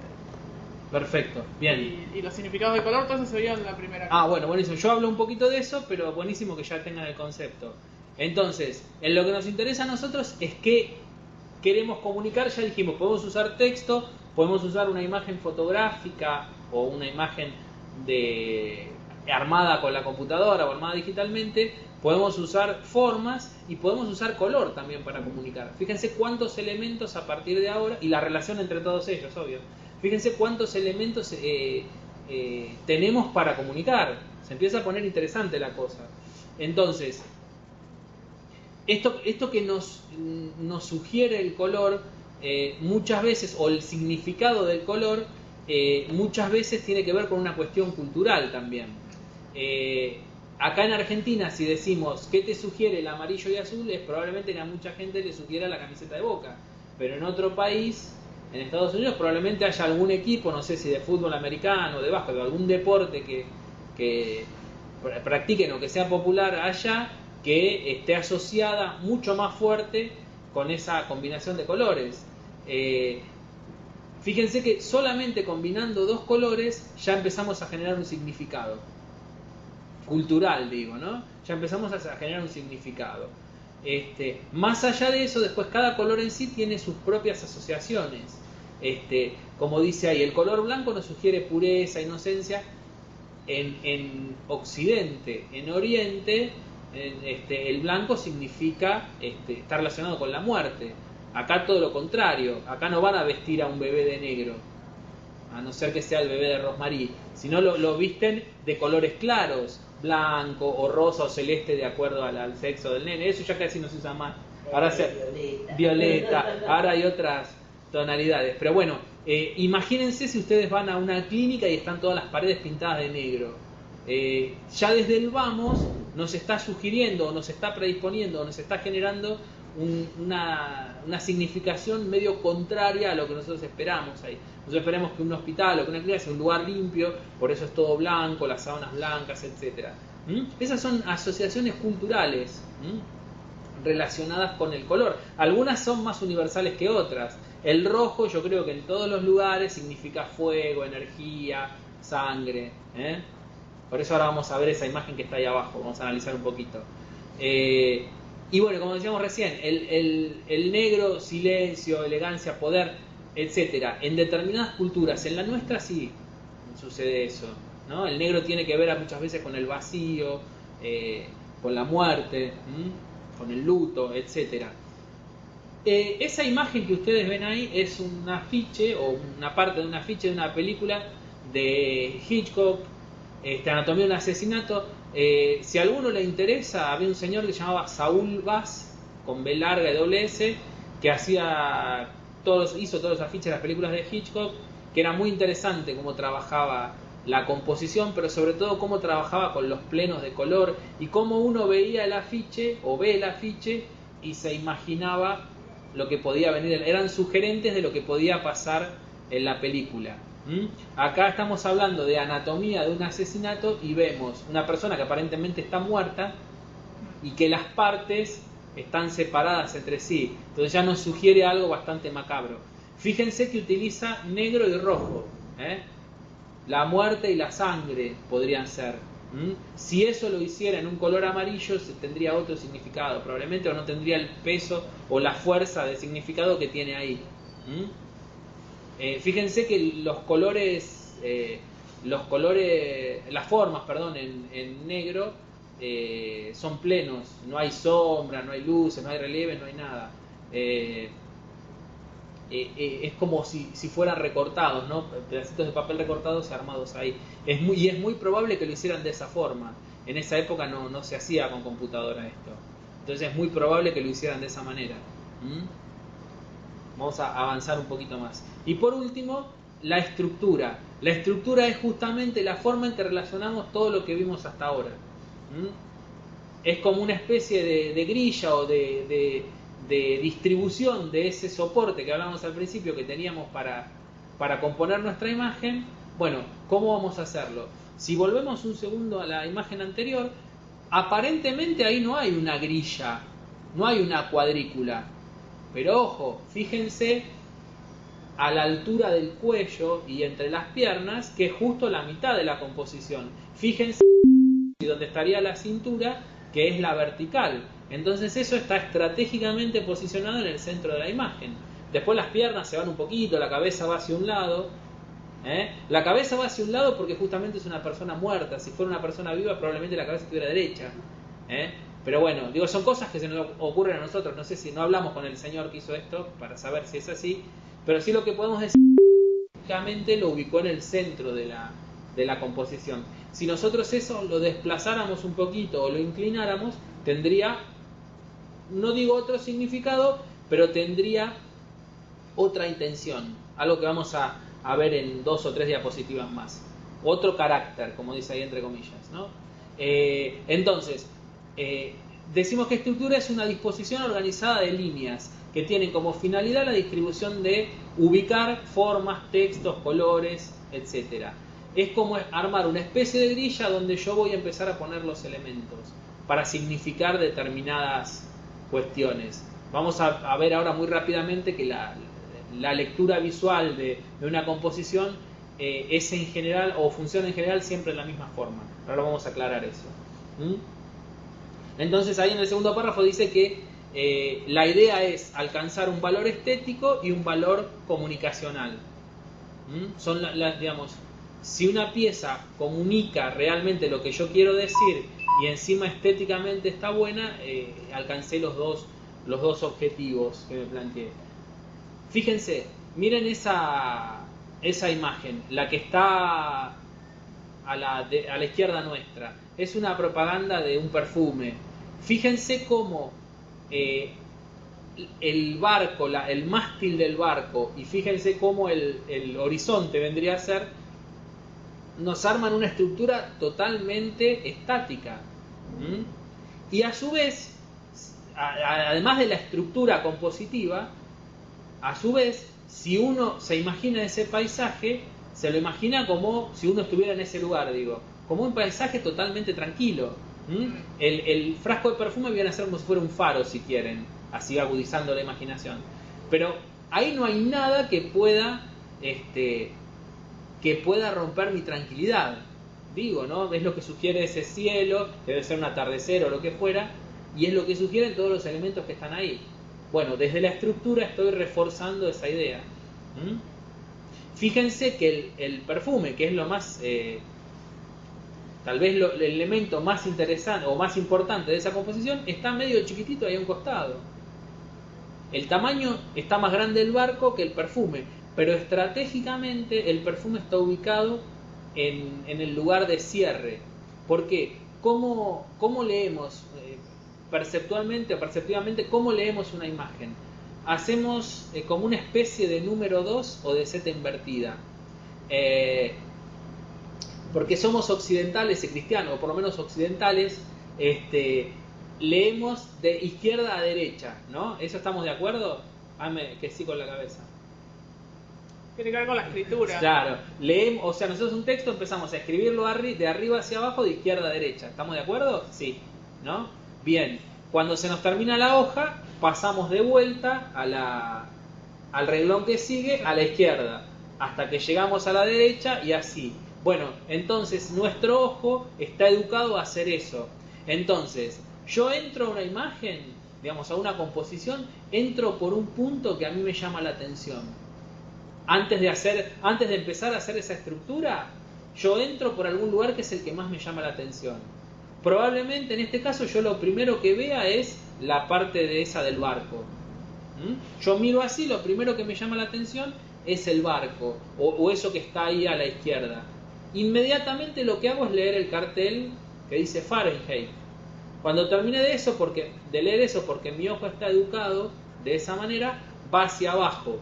Perfecto, bien. Y los significados de color, todo eso se vio en la primera clase. Ah, bueno, buenísimo. Yo hablo un poquito de eso, pero buenísimo que ya tengan el concepto. Entonces, en lo que nos interesa a nosotros es que queremos comunicar, ya dijimos, podemos usar texto, podemos usar una imagen fotográfica o una imagen armada con la computadora o armada digitalmente, podemos usar formas y podemos usar color también para comunicar. Fíjense cuántos elementos a partir de ahora, y la relación entre todos ellos, obvio. Fíjense cuántos elementos tenemos para comunicar. Se empieza a poner interesante la cosa. Entonces, esto que nos sugiere el color, muchas veces, o el significado del color, muchas veces tiene que ver con una cuestión cultural también. Acá en Argentina, si decimos ¿qué te sugiere el amarillo y azul? Es probablemente que a mucha gente le sugiera la camiseta de Boca. Pero en otro país, en Estados Unidos, probablemente haya algún equipo, no sé si de fútbol americano, de básquet, o algún deporte que practiquen o que sea popular allá, que esté asociada mucho más fuerte con esa combinación de colores. Fíjense que solamente combinando dos colores ya empezamos a generar un significado cultural, digo, ¿no? Ya empezamos a generar un significado. Más allá de eso, después cada color en sí tiene sus propias asociaciones. Como dice ahí, el color blanco nos sugiere pureza, inocencia. En Occidente, en Oriente, el blanco significa, está relacionado con la muerte. Acá todo lo contrario, acá no van a vestir a un bebé de negro, a no ser que sea el bebé de Rosmarie, sino lo visten de colores claros, blanco o rosa o celeste de acuerdo al sexo del nene. Eso ya casi no se usa más. Ahora violeta, ahora hay otras tonalidades. Pero bueno, imagínense si ustedes van a una clínica y están todas las paredes pintadas de negro. Ya desde el vamos nos está sugiriendo, nos está predisponiendo, nos está generando una significación medio contraria a lo que nosotros esperamos ahí. Nosotros esperamos que un hospital o que una clínica sea un lugar limpio, por eso es todo blanco, las sábanas blancas, etc. Esas son asociaciones culturales relacionadas con el color. Algunas son más universales que otras. El rojo, yo creo que en todos los lugares significa fuego, energía, sangre. Por eso ahora vamos a ver esa imagen que está ahí abajo, vamos a analizar un poquito. Y bueno, como decíamos recién, el negro, silencio, elegancia, poder, etcétera. En determinadas culturas, en la nuestra sí sucede eso, ¿no? El negro tiene que ver muchas veces con el vacío, con la muerte, con el luto, etcétera. Esa imagen que ustedes ven ahí es un afiche o una parte de un afiche de una película de Hitchcock, Anatomía de un asesinato. Si a alguno le interesa, había un señor que se llamaba Saul Bass, con B larga y doble S, que hizo todos los afiches de las películas de Hitchcock, que era muy interesante cómo trabajaba la composición, pero sobre todo cómo trabajaba con los plenos de color y cómo uno veía el afiche o ve el afiche y se imaginaba lo que podía venir, eran sugerentes de lo que podía pasar en la película. Acá estamos hablando de anatomía de un asesinato y vemos una persona que aparentemente está muerta y que las partes están separadas entre sí. Entonces ya nos sugiere algo bastante macabro. Fíjense que utiliza negro y rojo. La muerte y la sangre podrían ser. Si eso lo hiciera en un color amarillo, tendría otro significado probablemente, o no tendría el peso o la fuerza de significado que tiene ahí. Fíjense que las formas, en negro son plenos, no hay sombra, no hay luces, no hay relieve, no hay nada. Es como si fueran recortados, ¿no? Pedacitos de papel recortados armados ahí. Es muy probable que lo hicieran de esa forma. En esa época no se hacía con computadora esto. Entonces es muy probable que lo hicieran de esa manera. Vamos a avanzar un poquito más. Y por último, la estructura. La estructura es justamente la forma en que relacionamos todo lo que vimos hasta ahora. Es como una especie de grilla o de distribución de ese soporte que hablábamos al principio que teníamos para para componer nuestra imagen. Bueno, ¿cómo vamos a hacerlo? Si volvemos un segundo a la imagen anterior, aparentemente ahí no hay una grilla, no hay una cuadrícula. Pero ojo, fíjense a la altura del cuello y entre las piernas, que es justo la mitad de la composición. Fíjense donde estaría la cintura, que es la vertical. Entonces eso está estratégicamente posicionado en el centro de la imagen. Después las piernas se van un poquito, la cabeza va hacia un lado. La cabeza va hacia un lado porque justamente es una persona muerta. Si fuera una persona viva, probablemente la cabeza estuviera derecha. Pero bueno, digo, son cosas que se nos ocurren a nosotros. No sé si no hablamos con el señor que hizo esto para saber si es así, pero sí lo que podemos decir es lo ubicó en el centro de la composición. Si nosotros eso lo desplazáramos un poquito o lo inclináramos, tendría, no digo otro significado, pero tendría otra intención. Algo que vamos a ver en 2 o 3 diapositivas más. Otro carácter, como dice ahí entre comillas, ¿no? Entonces, decimos que estructura es una disposición organizada de líneas que tienen como finalidad la distribución de ubicar formas, textos, colores, etc. Es como armar una especie de grilla donde yo voy a empezar a poner los elementos para significar determinadas cuestiones. Vamos a ver ahora muy rápidamente que la lectura visual de una composición es en general, o funciona en general siempre de la misma forma. Ahora vamos a aclarar eso. Entonces ahí en el segundo párrafo dice que la idea es alcanzar un valor estético y un valor comunicacional. Son digamos, si una pieza comunica realmente lo que yo quiero decir y encima estéticamente está buena, alcancé los dos objetivos que me planteé. Fíjense, miren esa imagen, la que está a la izquierda nuestra. Es una propaganda de un perfume. Fíjense cómo el barco, el mástil del barco, y fíjense cómo el horizonte vendría a ser, nos arman una estructura totalmente estática. Y a su vez, además de la estructura compositiva, a su vez, si uno se imagina ese paisaje, se lo imagina como si uno estuviera en ese lugar, digo, como un paisaje totalmente tranquilo. El frasco de perfume viene a ser como si fuera un faro, si quieren, así agudizando la imaginación. Pero ahí no hay nada que pueda romper mi tranquilidad. Digo, ¿no? Es lo que sugiere ese cielo, debe ser un atardecer o lo que fuera, y es lo que sugieren todos los elementos que están ahí. Bueno, desde la estructura estoy reforzando esa idea. Fíjense que el perfume, que es lo más, tal vez el elemento más interesante o más importante de esa composición, está medio chiquitito ahí a un costado. El tamaño está más grande del barco que el perfume, pero estratégicamente el perfume está ubicado en el lugar de cierre. ¿Por qué? ¿Cómo leemos perceptualmente o perceptivamente, cómo leemos una imagen? Hacemos como una especie de número 2 o de Z invertida. Porque somos occidentales y cristianos, o por lo menos occidentales, leemos de izquierda a derecha, ¿no? ¿Eso estamos de acuerdo? Que sí con la cabeza. Tiene que ver con la escritura. Claro, leemos, o sea, nosotros un texto empezamos a escribirlo de arriba hacia abajo, de izquierda a derecha. ¿Estamos de acuerdo? Sí, ¿no? Bien, cuando se nos termina la hoja, pasamos de vuelta al renglón que sigue a la izquierda, hasta que llegamos a la derecha y así. Bueno, entonces nuestro ojo está educado a hacer eso. Entonces, yo entro a una imagen, digamos, a una composición, entro por un punto que a mí me llama la atención. Antes de empezar a hacer esa estructura, yo entro por algún lugar que es el que más me llama la atención. Probablemente en este caso yo lo primero que vea es la parte de esa del barco. Yo miro así, lo primero que me llama la atención es el barco, o eso que está ahí a la izquierda. Inmediatamente lo que hago es leer el cartel que dice Fahrenheit. Cuando termine de leer eso, porque mi ojo está educado de esa manera, va hacia abajo.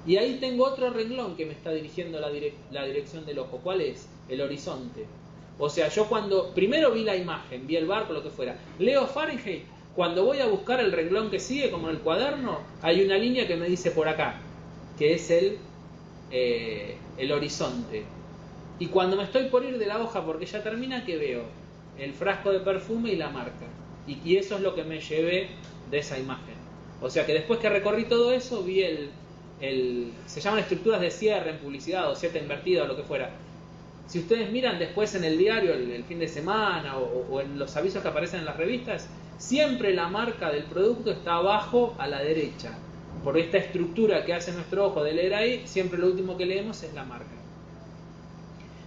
Y ahí tengo otro renglón que me está dirigiendo la dirección del ojo. ¿Cuál es? El horizonte. O sea, yo cuando primero vi la imagen, vi el barco, lo que fuera, leo Fahrenheit, cuando voy a buscar el renglón que sigue, como en el cuaderno, hay una línea que me dice por acá, que es el el horizonte. Y cuando me estoy por ir de la hoja porque ya termina, ¿qué veo? El frasco de perfume y la marca. Y eso es lo que me llevé de esa imagen. O sea que después que recorrí todo eso, vi se llaman estructuras de cierre en publicidad o Z invertida o lo que fuera. Si ustedes miran después en el diario el fin de semana o en los avisos que aparecen en las revistas, siempre la marca del producto está abajo a la derecha. Por esta estructura que hace nuestro ojo de leer ahí, siempre lo último que leemos es la marca.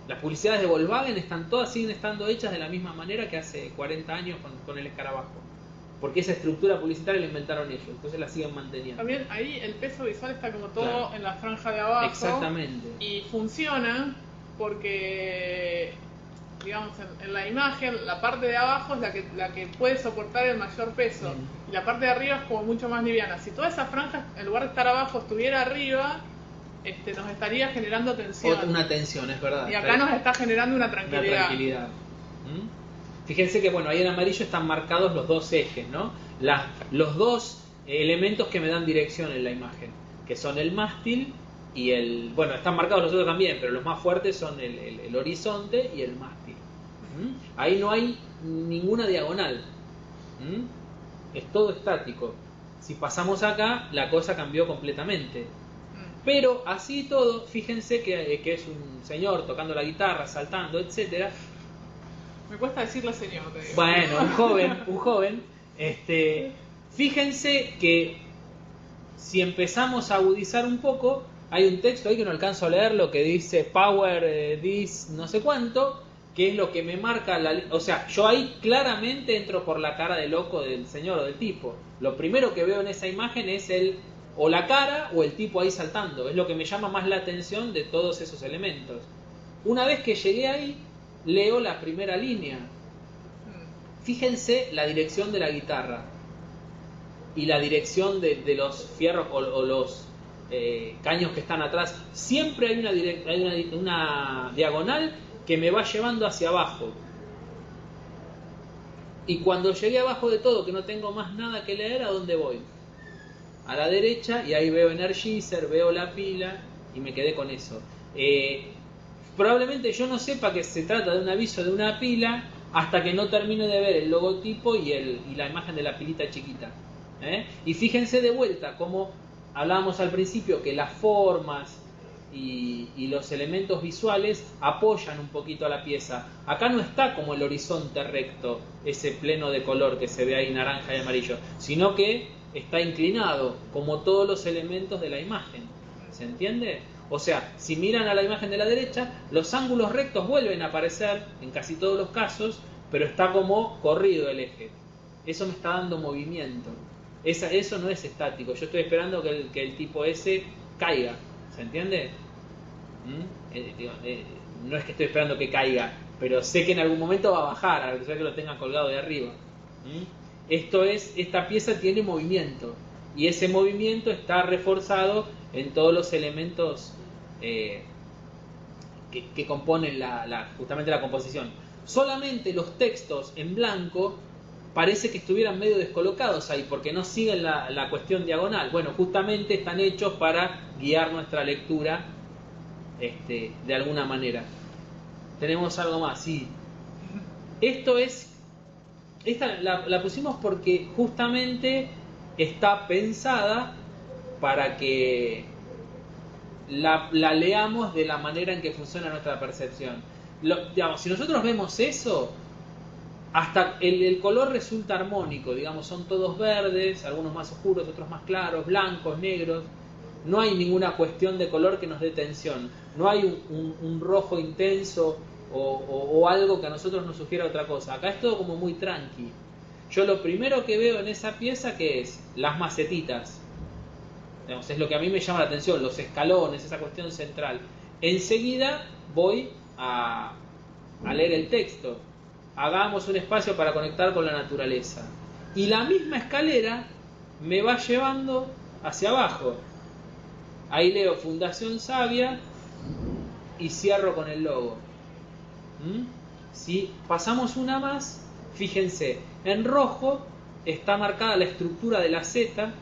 Las publicidades de Volkswagen siguen estando hechas de la misma manera que hace 40 años con el escarabajo. Porque esa estructura publicitaria la inventaron ellos, entonces la siguen manteniendo. También ahí el peso visual está como todo Claro. en la franja de abajo. Exactamente. Y funciona porque, digamos, en la imagen, la parte de abajo es la que puede soportar el mayor peso. Y la parte de arriba es como mucho más liviana. Si toda esa franja, en lugar de estar abajo, estuviera arriba, nos estaría generando tensión. Una tensión, es verdad. Y acá nos está generando una tranquilidad. Una tranquilidad. Fíjense que bueno, ahí en amarillo están marcados los dos ejes, ¿no? Los dos elementos que me dan dirección en la imagen, que son el mástil y el... Bueno, están marcados los otros también, pero los más fuertes son el horizonte y el mástil. Ahí no hay ninguna diagonal. Es todo estático. Si pasamos acá, la cosa cambió completamente. Pero así todo, fíjense que es un señor tocando la guitarra, saltando, etcétera. Me cuesta decirle señor, te digo. Bueno, un joven. Fíjense que si empezamos a agudizar un poco, hay un texto ahí que no alcanzo a leer, lo que dice power this no sé cuánto, que es lo que me marca o sea, yo ahí claramente entro por la cara de loco del señor o del tipo. Lo primero que veo en esa imagen es o la cara o el tipo ahí saltando. Es lo que me llama más la atención de todos esos elementos. Una vez que llegué ahí, leo la primera línea. Fíjense la dirección de la guitarra y la dirección de los fierros o los caños que están atrás. Siempre hay una diagonal que me va llevando hacia abajo. Y cuando llegué abajo de todo, que no tengo más nada que leer, ¿a dónde voy? A la derecha, y ahí veo Energizer, veo la pila y me quedé con eso. Probablemente yo no sepa que se trata de un aviso de una pila hasta que no termine de ver el logotipo y la imagen de la pilita chiquita. Y fíjense de vuelta como hablábamos al principio que las formas y los elementos visuales apoyan un poquito a la pieza. Acá no está como el horizonte recto, ese pleno de color que se ve ahí naranja y amarillo, sino que está inclinado, como todos los elementos de la imagen. ¿Se entiende? O sea, si miran a la imagen de la derecha, los ángulos rectos vuelven a aparecer en casi todos los casos, pero está como corrido el eje. Eso me está dando movimiento. Eso no es estático. Yo estoy esperando que el tipo ese caiga. ¿Se entiende? No es que estoy esperando que caiga, pero sé que en algún momento va a bajar, a pesar que lo tengan colgado de arriba. Esta pieza tiene movimiento y ese movimiento está reforzado en todos los elementos que componen justamente la composición. Solamente los textos en blanco parece que estuvieran medio descolocados ahí porque no siguen la cuestión diagonal. Bueno, justamente están hechos para guiar nuestra lectura de alguna manera. Tenemos algo más, sí. Esta la pusimos porque justamente está pensada para que la leamos de la manera en que funciona nuestra percepción. Digamos, si nosotros vemos eso, hasta el color resulta armónico, digamos, son todos verdes, algunos más oscuros, otros más claros, blancos, negros. No hay ninguna cuestión de color que nos dé tensión. No hay un rojo intenso o algo que a nosotros nos sugiera otra cosa. Acá es todo como muy tranqui. Yo lo primero que veo en esa pieza, ¿qué es? Las macetitas. Digamos, es lo que a mí me llama la atención, los escalones, esa cuestión central. Enseguida voy a leer el texto. Hagamos un espacio para conectar con la naturaleza. Y la misma escalera me va llevando hacia abajo. Ahí leo Fundación Sabia y cierro con el logo. Si pasamos una más, fíjense, en rojo está marcada la estructura de la Z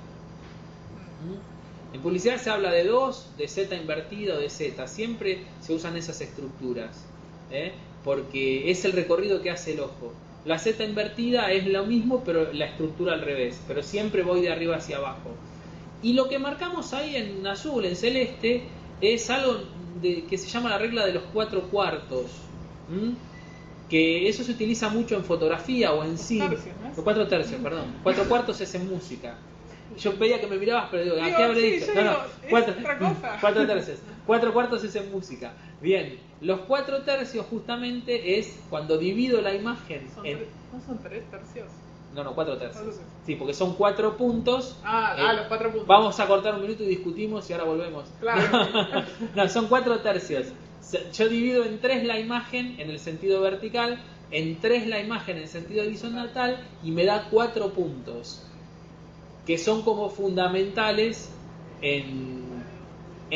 En publicidad se habla de 2, de Z invertido, de Z. Siempre se usan esas estructuras, porque es el recorrido que hace el ojo. La Z invertida es lo mismo, pero la estructura al revés. Pero siempre voy de arriba hacia abajo. Y lo que marcamos ahí en azul, en celeste, es algo que se llama la regla de los 4/4. Que eso se utiliza mucho en fotografía o en cine. Los 4/3, perdón. 4/4 es en música. Yo pedía que me mirabas, pero digo, ¿a qué habré dicho? No, 4/3. 4/4 es en música. Bien, los 4/3 justamente es cuando divido la imagen. ¿No son 3 tercios? No, 4/3. Sí, porque son 4 puntos. Los 4 puntos. Vamos a cortar un minuto y discutimos y ahora volvemos. Claro. No, son 4/3. Yo divido en 3 la imagen en el sentido vertical, en 3 la imagen en el sentido horizontal y me da 4 puntos que son como fundamentales en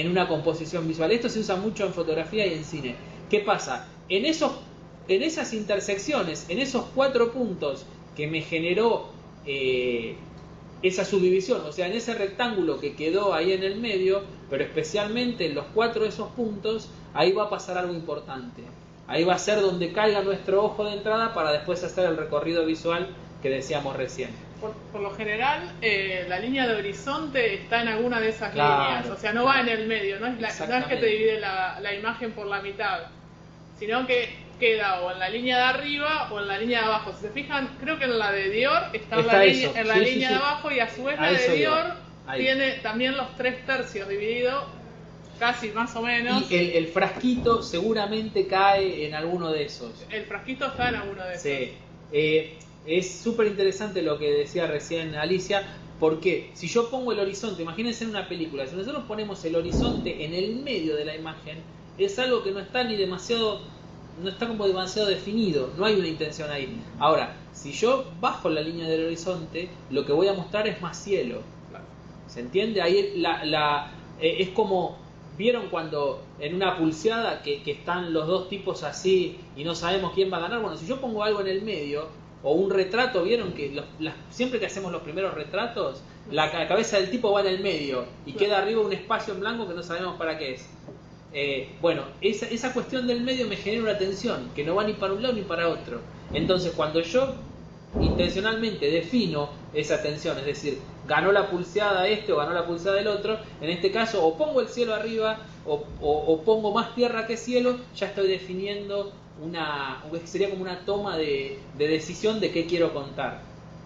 una composición visual. Esto se usa mucho en fotografía y en cine. ¿Qué pasa? En esas intersecciones, en esos 4 puntos que me generó esa subdivisión, o sea, en ese rectángulo que quedó ahí en el medio, pero especialmente en los 4 de esos puntos, ahí va a pasar algo importante. Ahí va a ser donde caiga nuestro ojo de entrada para después hacer el recorrido visual que decíamos recién. Por lo general, la línea de horizonte está en alguna de esas líneas, o sea, no va en el medio, no es que te divide la imagen por la mitad, sino que queda o en la línea de arriba o en la línea de abajo. Si se fijan, creo que en la de Dior está en la línea de abajo, y a su vez la de Dior tiene también los 3/3 dividido, casi más o menos. Y el frasquito seguramente cae en alguno de esos. El frasquito está en alguno de esos. Sí. Es súper interesante lo que decía recién Alicia, porque si yo pongo el horizonte, imagínense en una película, si nosotros ponemos el horizonte en el medio de la imagen, es algo que no está como demasiado definido, no hay una intención ahí. Ahora, si yo bajo la línea del horizonte, lo que voy a mostrar es más cielo. ¿Se entiende? Ahí es como, ¿vieron cuando en una pulseada que están los dos tipos así y no sabemos quién va a ganar? Bueno, si yo pongo algo en el medio, o un retrato, ¿vieron? Que siempre que hacemos los primeros retratos, la cabeza del tipo va en el medio y queda arriba un espacio en blanco que no sabemos para qué es. Bueno, esa cuestión del medio me genera una tensión que no va ni para un lado ni para otro. Entonces, cuando yo intencionalmente defino esa tensión, es decir, ganó la pulseada este o ganó la pulseada del otro, en este caso o pongo el cielo arriba o pongo más tierra que cielo, ya estoy definiendo sería como una toma de decisión de qué quiero contar.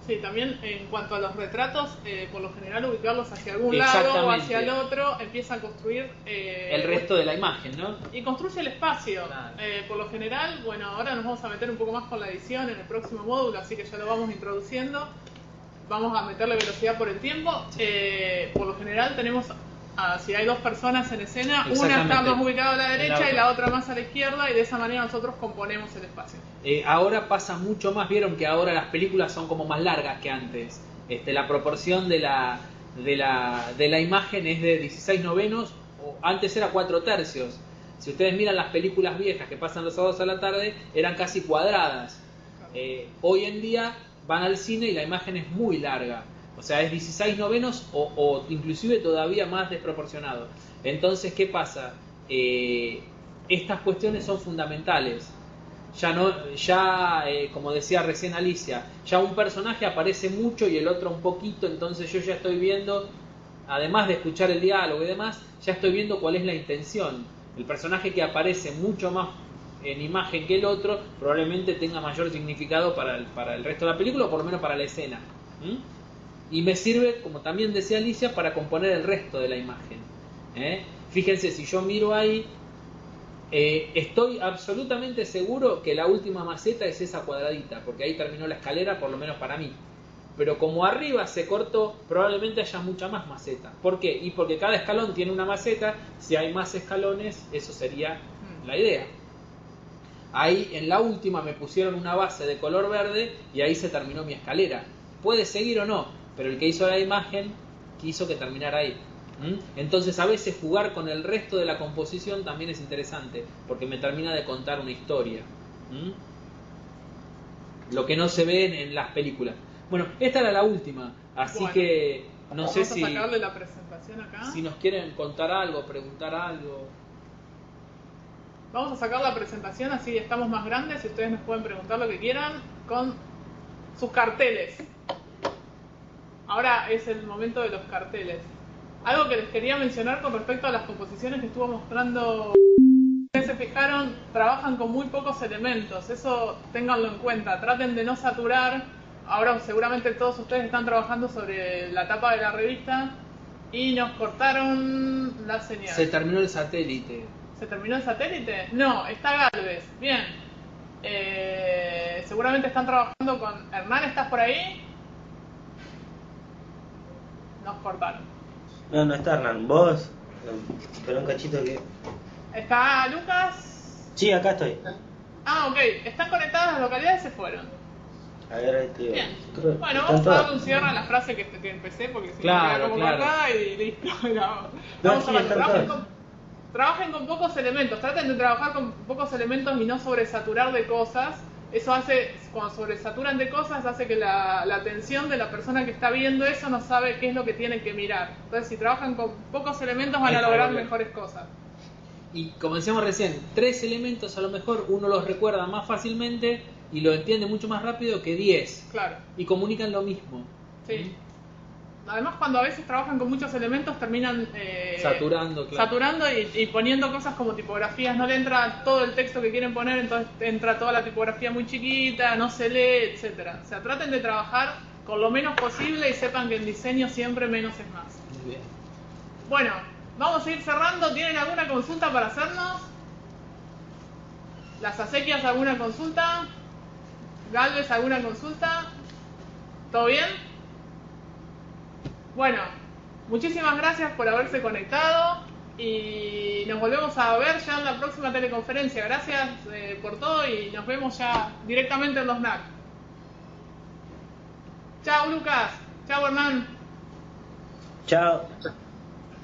Sí, también en cuanto a los retratos, por lo general ubicarlos hacia algún lado o hacia el otro empieza a construir el resto de la imagen, ¿no? Y construye el espacio. Claro. Por lo general, bueno, ahora nos vamos a meter un poco más con la edición en el próximo módulo, así que ya lo vamos introduciendo. Vamos a meterle velocidad por el tiempo. Por lo general tenemos, si hay 2 personas en escena, una está más ubicada a la derecha y la otra más a la izquierda, y de esa manera nosotros componemos el espacio. Ahora pasa mucho más, vieron que ahora las películas son como más largas que antes. La proporción de la imagen es de 16/9, o antes era 4/3. Si ustedes miran las películas viejas que pasan los sábados a la tarde, eran casi cuadradas. Hoy en día van al cine y la imagen es muy larga. O sea, es 16/9 o inclusive todavía más desproporcionado. Entonces, ¿qué pasa? Estas cuestiones son fundamentales. Como decía recién Alicia, ya un personaje aparece mucho y el otro un poquito, entonces yo ya estoy viendo, además de escuchar el diálogo y demás, ya estoy viendo cuál es la intención. El personaje que aparece mucho más en imagen que el otro probablemente tenga mayor significado para el resto de la película, o por lo menos para la escena. Y me sirve, como también decía Alicia, para componer el resto de la imagen. Fíjense, si yo miro ahí, estoy absolutamente seguro que la última maceta es esa cuadradita, porque ahí terminó la escalera, por lo menos para mí. Pero como arriba se cortó, probablemente haya mucha más maceta. ¿Por qué? Y porque cada escalón tiene una maceta. Si hay más escalones, eso sería la idea. Ahí en la última me pusieron una base de color verde y ahí se terminó mi escalera. Puede seguir o no, pero el que hizo la imagen quiso que terminara ahí. Entonces a veces jugar con el resto de la composición también es interesante, porque me termina de contar una historia. Lo que no se ve en las películas. Bueno, esta era la última, así que No sé Vamos a sacarle la presentación acá. si nos quieren contar algo, preguntar algo. Vamos a sacar la presentación, así estamos más grandes y ustedes nos pueden preguntar lo que quieran con sus carteles. Ahora es el momento de los carteles. Algo que les quería mencionar con respecto a las composiciones que estuvo mostrando. Ustedes se fijaron, trabajan con muy pocos elementos, eso ténganlo en cuenta. Traten de no saturar. Ahora seguramente todos ustedes están trabajando sobre la tapa de la revista y nos cortaron la señal. Se terminó el satélite. ¿Se terminó el satélite? No, está Galvez. Bien. Seguramente están trabajando con... Hernán, ¿estás por ahí? Nos cortaron. No, no está Hernán. ¿Vos? Pero un cachito que... ¿Está Lucas? Sí, acá estoy. Ah, ok. Están conectadas las localidades y se fueron. A ver, ahí te... Bien. creo- Bueno, están vamos a todas. darle un cierre a la frase que empecé porque si Claro, no queda como claro. acá y listo. No. No, Vamos sí, a ver, están trabajen con pocos elementos, traten de trabajar con pocos elementos y no sobresaturar de cosas. Eso hace, cuando sobresaturan de cosas, hace que la atención de la persona que está viendo eso no sabe qué es lo que tiene que mirar. Entonces, si trabajan con pocos elementos van Ahí a está, lograr bien. mejores cosas. Y como decíamos recién, 3 elementos a lo mejor uno los recuerda más fácilmente y lo entiende mucho más rápido que 10. Claro, Y comunican lo mismo. sí. Además, cuando a veces trabajan con muchos elementos, terminan Saturando, claro. saturando y poniendo cosas como tipografías. No le entra todo el texto que quieren poner, entonces entra toda la tipografía muy chiquita, no se lee, etcétera. O sea, traten de trabajar con lo menos posible y sepan que en diseño siempre menos es más. Muy bien. Bueno, vamos a ir cerrando. ¿Tienen alguna consulta para hacernos? ¿Las acequias alguna consulta? ¿Galvez alguna consulta? ¿Todo bien? Bueno, muchísimas gracias por haberse conectado y nos volvemos a ver ya en la próxima teleconferencia. Gracias por todo y nos vemos ya directamente en los NAC. Chao Lucas, chao Hernán. Chao.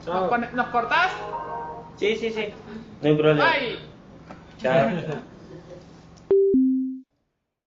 Chao. ¿Nos cortás? Sí, sí, sí. No hay problema. Bye. Chao.